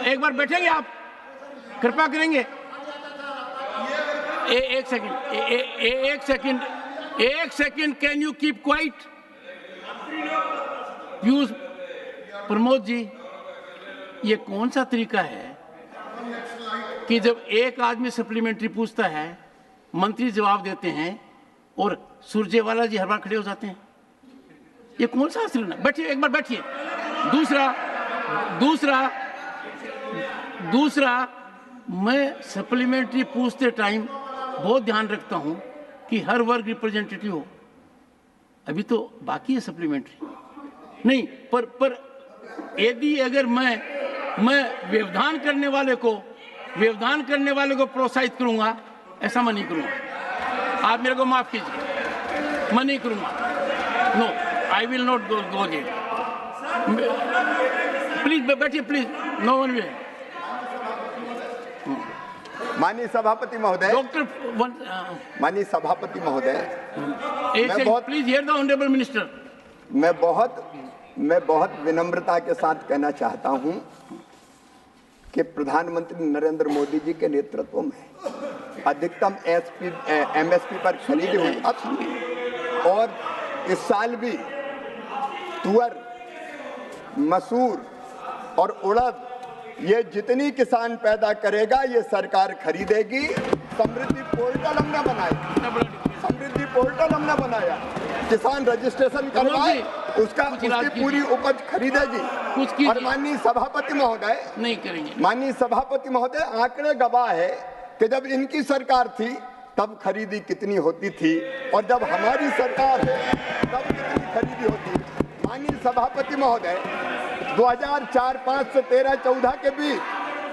Speaker 2: एक बार बैठेंगे आप, कृपा करेंगे। एक सेकंड, एक second, can you keep quiet? Piyush, Pramod ji, ये कौन सा तरीका है कि जब एक आदमी सप्लीमेंट्री पूछता है, मंत्री जवाब देते हैं और सुरजेवाला जी हर बार खड़े हो जाते हैं? ये कौन सा असर है? बैठिए, एक बार बैठिए। दूसरा, मैं सप्लीमेंट्री पूछते टाइम बहुत ध्यान रखता हूं कि हर वर्ग रिप्रेजेंटेटिव हो। अभी तो बाकी है सप्लीमेंट्री, नहीं पर यदि अगर मैं व्यवधान करने वाले को प्रोत्साहित करूंगा, ऐसा मैं नहीं करूंगा। आप मेरे को माफ कीजिए, मैं नहीं करूंगा। No, I will not go there. Please बैठिए, प्लीज, नो वन वे।
Speaker 14: माननीय सभापति महोदय, माननीय सभापति महोदय,
Speaker 2: please hear the honourable minister.
Speaker 14: मैं बहुत विनम्रता के साथ कहना चाहता हूं कि प्रधानमंत्री नरेंद्र मोदी जी के नेतृत्व में अधिकतम एमएसपी पर खरीद हुई और इस साल भी तुअर, मसूर और उड़द, ये जितनी किसान पैदा करेगा ये सरकार खरीदेगी। समृद्धि पोर्टल हमने बनाई, समृद्धि पोर्टल हमने बनाया, किसान रजिस्ट्रेशन करवाए, उसकी पूरी उपज खरीदेगी। और माननीय सभापति महोदय
Speaker 2: नहीं करेंगे।
Speaker 14: माननीय सभापति महोदय, आंकड़े गवाह है कि जब इनकी सरकार थी तब खरीदी कितनी होती थी और जब हमारी सरकार है तब कितनी खरीदी होती। माननीय सभापति महोदय, 2004-05 से 13-14 के बीच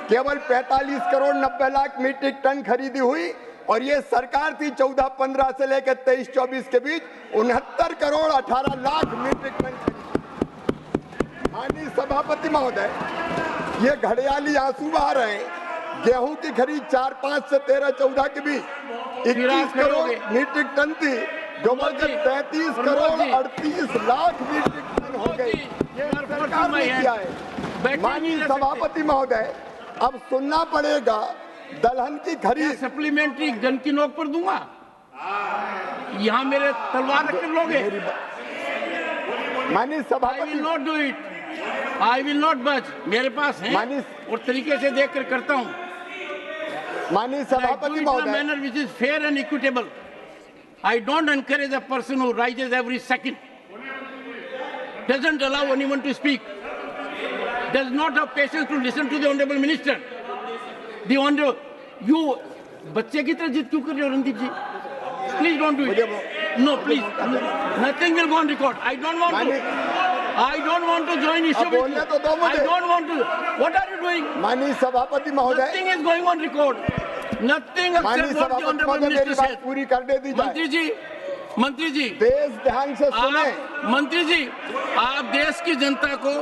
Speaker 14: केवल 45 करोड़ 90 लाख मीट्रिक टन खरीदी हुई और ये सरकार थी 14-15 से लेकर 23-24 के बीच 69 करोड़ 18 लाख मीट्रिक टन खरीदी। माननीय सभापति महोदय, ये घड़ियाली आंसू बहा रहे हैं। गेहूं की खरीद 4-5 से 13-14 के बीच 21 करोड़ मीट्रिक टन थी, जो बढ़कर 33 करोड़ 38 लाख मीट्रिक टन हो गई। ये सरकार ने किया है। माननीय सभापति महोदय, अब सुनना पड़ेगा दलहन की खरीद।
Speaker 2: सप्लीमेंट्री गन की नोक पर दूंगा, यहाँ मेरे तलवार रख कर लोगे।
Speaker 14: माननीय सभापति,
Speaker 2: I will not do it. I will not budge. मेरे पास है और तरीके से देखकर करता हूँ।
Speaker 14: माननीय सभापति महोदय,
Speaker 2: manner which is fair and equitable. I don't encourage a person who rises every second, doesn't allow anyone to speak, does not have patience to listen to the honorable minister. The honorable, you बच्चे की तरह जिद क्यों कर रहे हो रणदीप जी? Please don't do it. No, please. Nothing will go on record. I don't want to. I don't want to join issue with you. I don't want to. What are you doing?
Speaker 14: माननीय सभापति महोदय,
Speaker 2: Nothing is going on record. Nothing except what the honorable minister said.
Speaker 14: पूरी कर दे दी जाए।
Speaker 2: मंत्री जी,
Speaker 14: देश ध्यान से सुने।
Speaker 2: मंत्री जी, आप देश की जनता को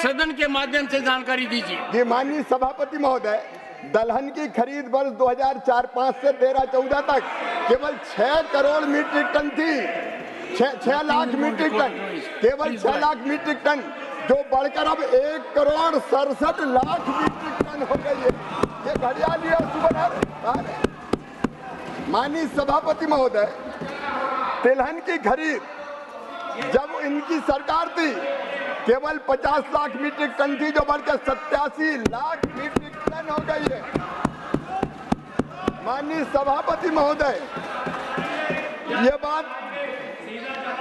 Speaker 2: सदन के माध्यम से जानकारी दीजिए।
Speaker 14: जी माननीय सभापति महोदय, दलहन की खरीद वर्ष 2004-05 से 13-14 तक केवल 6 करोड़ मीट्रिक टन थी, 6 लाख मीट्रिक टन, केवल 6 लाख मीट्रिक टन, जो बढ़कर अब 1 करोड़ 67 लाख मीट्रिक टन हो गई है। ये घड़ियाली है सुबह। माननीय सभापति महोदय, तिलहन की खरीद जब इनकी सरकार थी केवल 50 लाख मीट्रिक टन थी, जो बढ़कर 87 लाख मीट्रिक टन हो गई है। माननीय सभापति महोदय,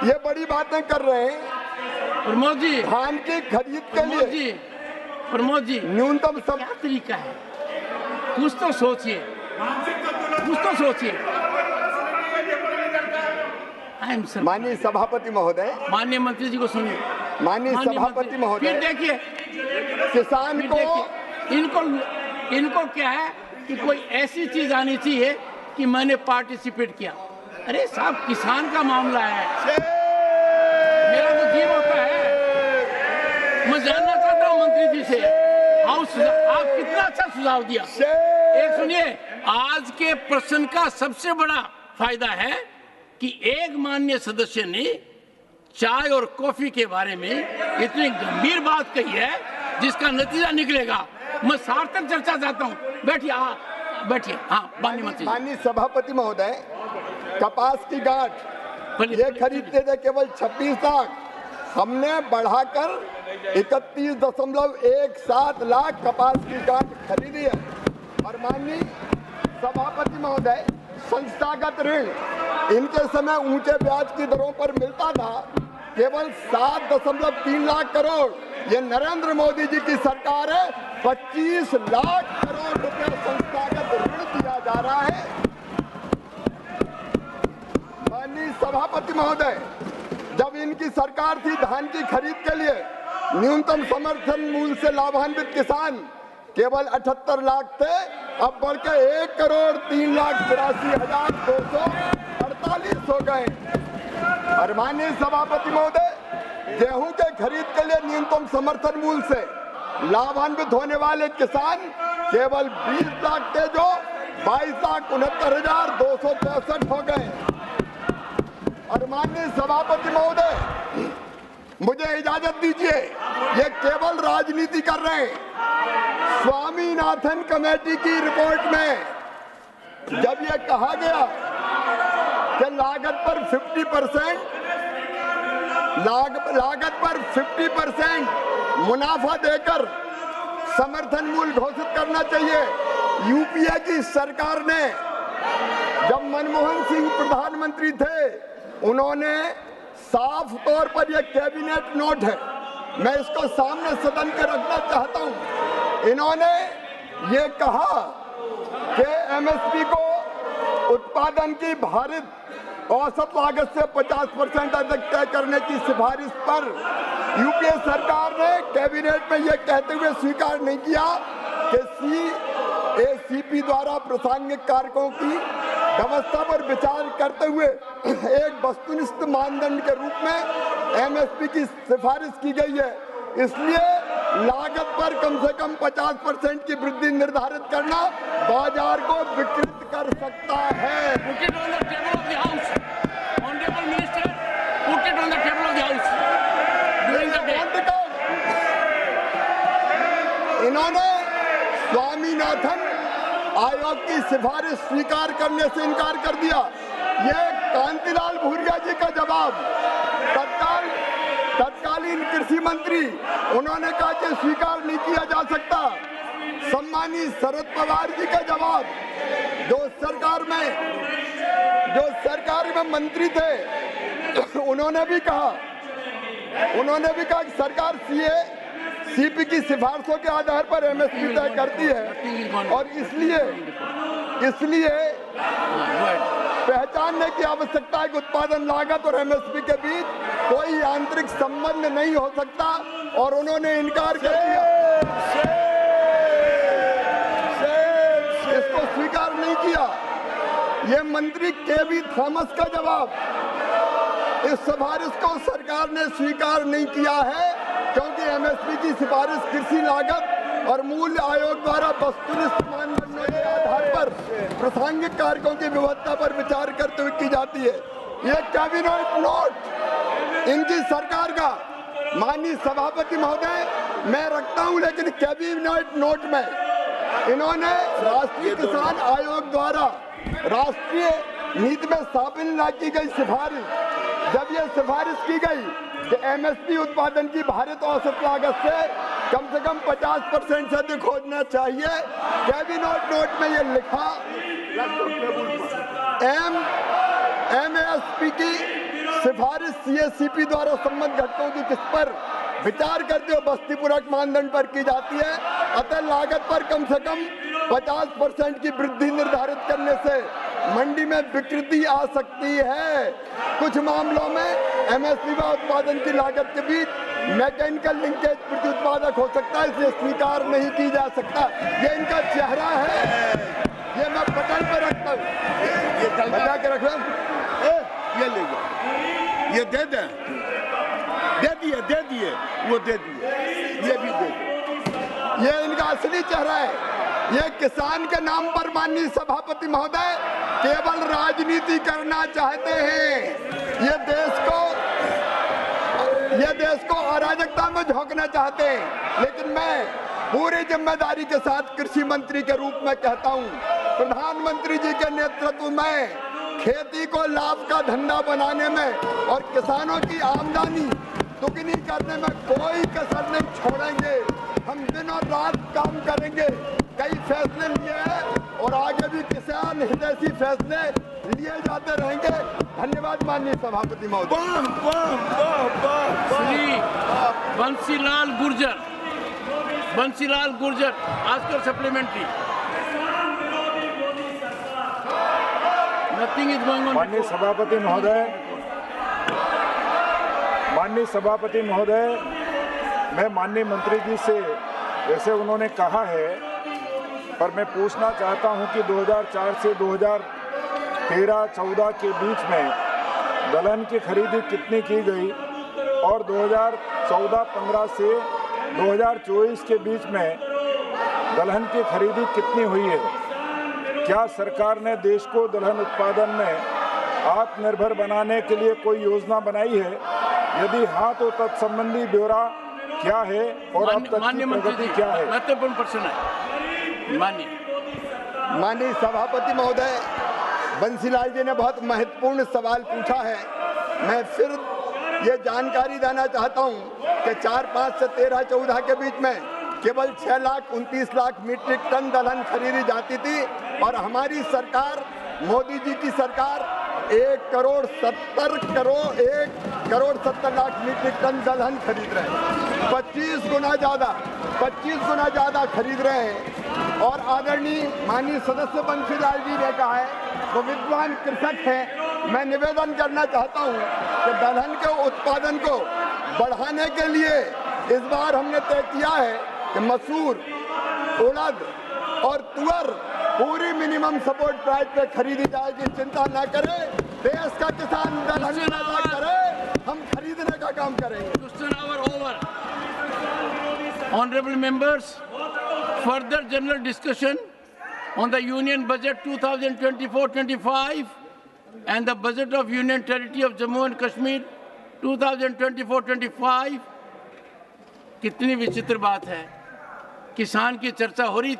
Speaker 14: ये बड़ी बातें कर रहे हैं।
Speaker 2: प्रमोद जी,
Speaker 14: धान की खरीद के लिए
Speaker 2: प्रमोद जी
Speaker 14: न्यूनतम
Speaker 2: क्या तरीका है? कुछ तो सोचिए, कुछ तो सोचिए।
Speaker 14: माननीय सभापति महोदय,
Speaker 2: माननीय मंत्री जी को सुनिए।
Speaker 14: माननीय सभापति महोदय,
Speaker 2: फिर देखिए
Speaker 14: किसान को
Speaker 2: इनको क्या है कि कोई ऐसी चीज आनी चाहिए कि मैंने पार्टिसिपेट किया। अरे साहब, किसान का मामला है, मेरा तो जीव होता है। मैं जानना चाहता हूँ मंत्री जी से, आप कितना अच्छा सुझाव दिया। एक सुनिए, आज के प्रश्न का सबसे बड़ा फायदा है कि एक माननीय सदस्य ने चाय और कॉफी के बारे में इतनी गंभीर बात कही है जिसका नतीजा निकलेगा। मैं सार्थक चर्चा चाहता हूँ। बैठिए, बैठिए। हाँ,
Speaker 14: माननीय सभापति महोदय, कपास की गांठ ये खरीदते थे केवल 26 लाख, हमने बढ़ाकर 31.17 लाख कपास की गांठ खरीदी है। और माननीय सभापति महोदय, संस्थागत ऋण इनके समय ऊंचे ब्याज की दरों पर मिलता था, केवल 7.3 लाख करोड़। ये नरेंद्र मोदी जी की सरकार है, 25 लाख करोड़ रुपए संस्थागत ऋण दिया जा रहा है। माननीय सभापति महोदय, जब इनकी सरकार थी धान की खरीद के लिए न्यूनतम समर्थन मूल्य से लाभान्वित किसान केवल 78 लाख थे, अब बढ़कर 1 करोड़ 3 लाख 83,248 हो गए। और माननीय सभापति महोदय, गेहूं के खरीद के लिए न्यूनतम समर्थन मूल्य से लाभान्वित होने वाले किसान केवल 20 लाख थे, जो 22,69,263 हो गए। और माननीय सभापति महोदय, मुझे इजाजत दीजिए, ये केवल राजनीति कर रहे हैं। स्वामीनाथन कमेटी की रिपोर्ट में जब ये कहा गया कि लागत पर 50% मुनाफा देकर समर्थन मूल्य घोषित करना चाहिए, यूपीए की सरकार ने जब मनमोहन सिंह प्रधानमंत्री थे, उन्होंने साफ तौर पर यह कैबिनेट नोट है, मैं इसको सामने सदन के रखना चाहता हूं। इन्होंने ये कहा कि एमएसपी को उत्पादन की भारित औसत लागत से 50% अधिक तय करने की सिफारिश पर यूपीए सरकार ने कैबिनेट में यह कहते हुए स्वीकार नहीं किया कि सीएसीपी द्वारा प्रासंगिक कारकों की व्यवस्था पर विचार करते हुए एक वस्तुनिष्ठ मानदंड के रूप में एमएसपी की सिफारिश की गई है। इसलिए लागत पर कम से कम 50% की वृद्धि निर्धारित करना बाजार को विकृत कर सकता है। इन्होंने स्वामीनाथन आयोग की सिफारिश स्वीकार करने से इनकार कर दिया। ये कांतिलाल भूरिया जी का जवाब, तत्कालीन कृषि मंत्री, उन्होंने कहा कि स्वीकार नहीं किया जा सकता। सम्मानीय शरद पवार जी का जवाब, जो सरकार में मंत्री थे, उन्होंने भी कहा कि सरकार सीपी की सिफारिशों के आधार पर एमएसपी तय करती है और इसलिए पहचानने की आवश्यकता है कि उत्पादन लागत और एमएसपी के बीच कोई आंतरिक संबंध नहीं हो सकता, और उन्होंने इनकार कर दिया, इसको स्वीकार नहीं किया। ये मंत्री केवी थॉमस का जवाब, इस सिफारिश को सरकार ने स्वीकार नहीं किया है क्योंकि एमएसपी की सिफारिश कृषि लागत और मूल्य आयोग द्वारा वस्तुनिष्ठ मानदंडों के आधार पर प्रासंगिक कारकों की व्यवस्था पर विचार करते हुए की जाती है। ये कैबिनेट नोट इनकी सरकार का, माननीय सभापति महोदय, मैं रखता हूं, लेकिन कैबिनेट नोट में इन्होंने राष्ट्रीय किसान आयोग द्वारा राष्ट्रीय नीति में शामिल न की गई सिफारिश, जब यह सिफारिश की गई कि एमएसपी उत्पादन की भारित औसत लागत से कम 50% से अधिक होना चाहिए, कैबिनेट नोट में यह लिखा एमएसपी की सिफारिश सीएसीपी द्वारा संबंधित घटकों की किस पर विचार करते हुए बस्तीपूरक मानदंड पर की जाती है, अतः लागत पर कम से कम 50% की वृद्धि निर्धारित करने से मंडी में विकृति आ सकती है। कुछ मामलों में एमएसपी व उत्पादन की लागत के बीच मैकेनिकल लिंकेज प्रति उत्पादक हो सकता है, इसलिए स्वीकार नहीं की जा सकता। ये इनका चेहरा है, ये मैं पटल पे रखता हूँ, बचा के रख ये ले जाओ, ये दे दिए, वो दे दिए, ये भी दे दिए। ये इनका असली चेहरा है। ये किसान के नाम पर माननीय सभापति महोदय केवल राजनीति करना चाहते हैं। ये देश को अराजकता में झोंकना चाहते हैं। लेकिन मैं पूरी जिम्मेदारी के साथ कृषि मंत्री के रूप में कहता हूं, प्रधानमंत्री जी के नेतृत्व में खेती को लाभ का धंधा बनाने में और किसानों की आमदनी दुगनी करने में कोई कसर नहीं छोड़ेंगे। हम दिन और रात काम करेंगे। कई फैसले लिए हैं और आगे भी किसान हितैषी फैसले लिए जाते रहेंगे। धन्यवाद माननीय सभापति महोदय।
Speaker 2: Shri Bansilal Gurjar, ask a supplementary. Nothing is going on.
Speaker 17: माननीय सभापति महोदय, मैं माननीय मंत्री जी से, जैसे उन्होंने कहा है, पर मैं पूछना चाहता हूं कि 2004 से 2013-14 के बीच में दलहन की खरीदी कितनी की गई और 2014-15 से 2024 के बीच में दलहन की खरीदी कितनी हुई है? क्या सरकार ने देश को दलहन उत्पादन में आत्मनिर्भर बनाने के लिए कोई योजना बनाई है? यदि हाँ, तो तत्संबंधी ब्यौरा क्या है और अब तक की प्रगति क्या है?
Speaker 2: महत्वपूर्ण प्रश्न है।
Speaker 14: माननीय सभापति महोदय, बंसीलाल जी ने बहुत महत्वपूर्ण सवाल पूछा है। मैं फिर ये जानकारी देना चाहता हूँ कि 4-5 से 13-14 के बीच में केवल 6,29,00,000 मीट्रिक टन दलहन खरीदी जाती थी और हमारी सरकार मोदी जी की सरकार 1 करोड़ 70 लाख मीट्रिक टन दलहन खरीद रहे हैं, 25 गुना ज्यादा खरीद रहे हैं। और आदरणीय माननीय सदस्य बंशीलाल जी ने कहा है, वो विद्वान कृषक हैं, मैं निवेदन करना चाहता हूं कि दलहन के उत्पादन को बढ़ाने के लिए इस बार हमने तय किया है कि मसूर, उड़द और तुअर पूरी मिनिमम सपोर्ट प्राइस पे खरीदी जाएगी। चिंता न करें, देश का किसान दलहन पैदा करे, हम खरीदने का काम करेंगे।
Speaker 2: Question hour over. Honorable members, further general discussion on the Union Budget 2024-25 and the Budget of Union Territory of Jammu and Kashmir 2024-25। कितनी विचित्र बात है, किसान की चर्चा हो रही थी।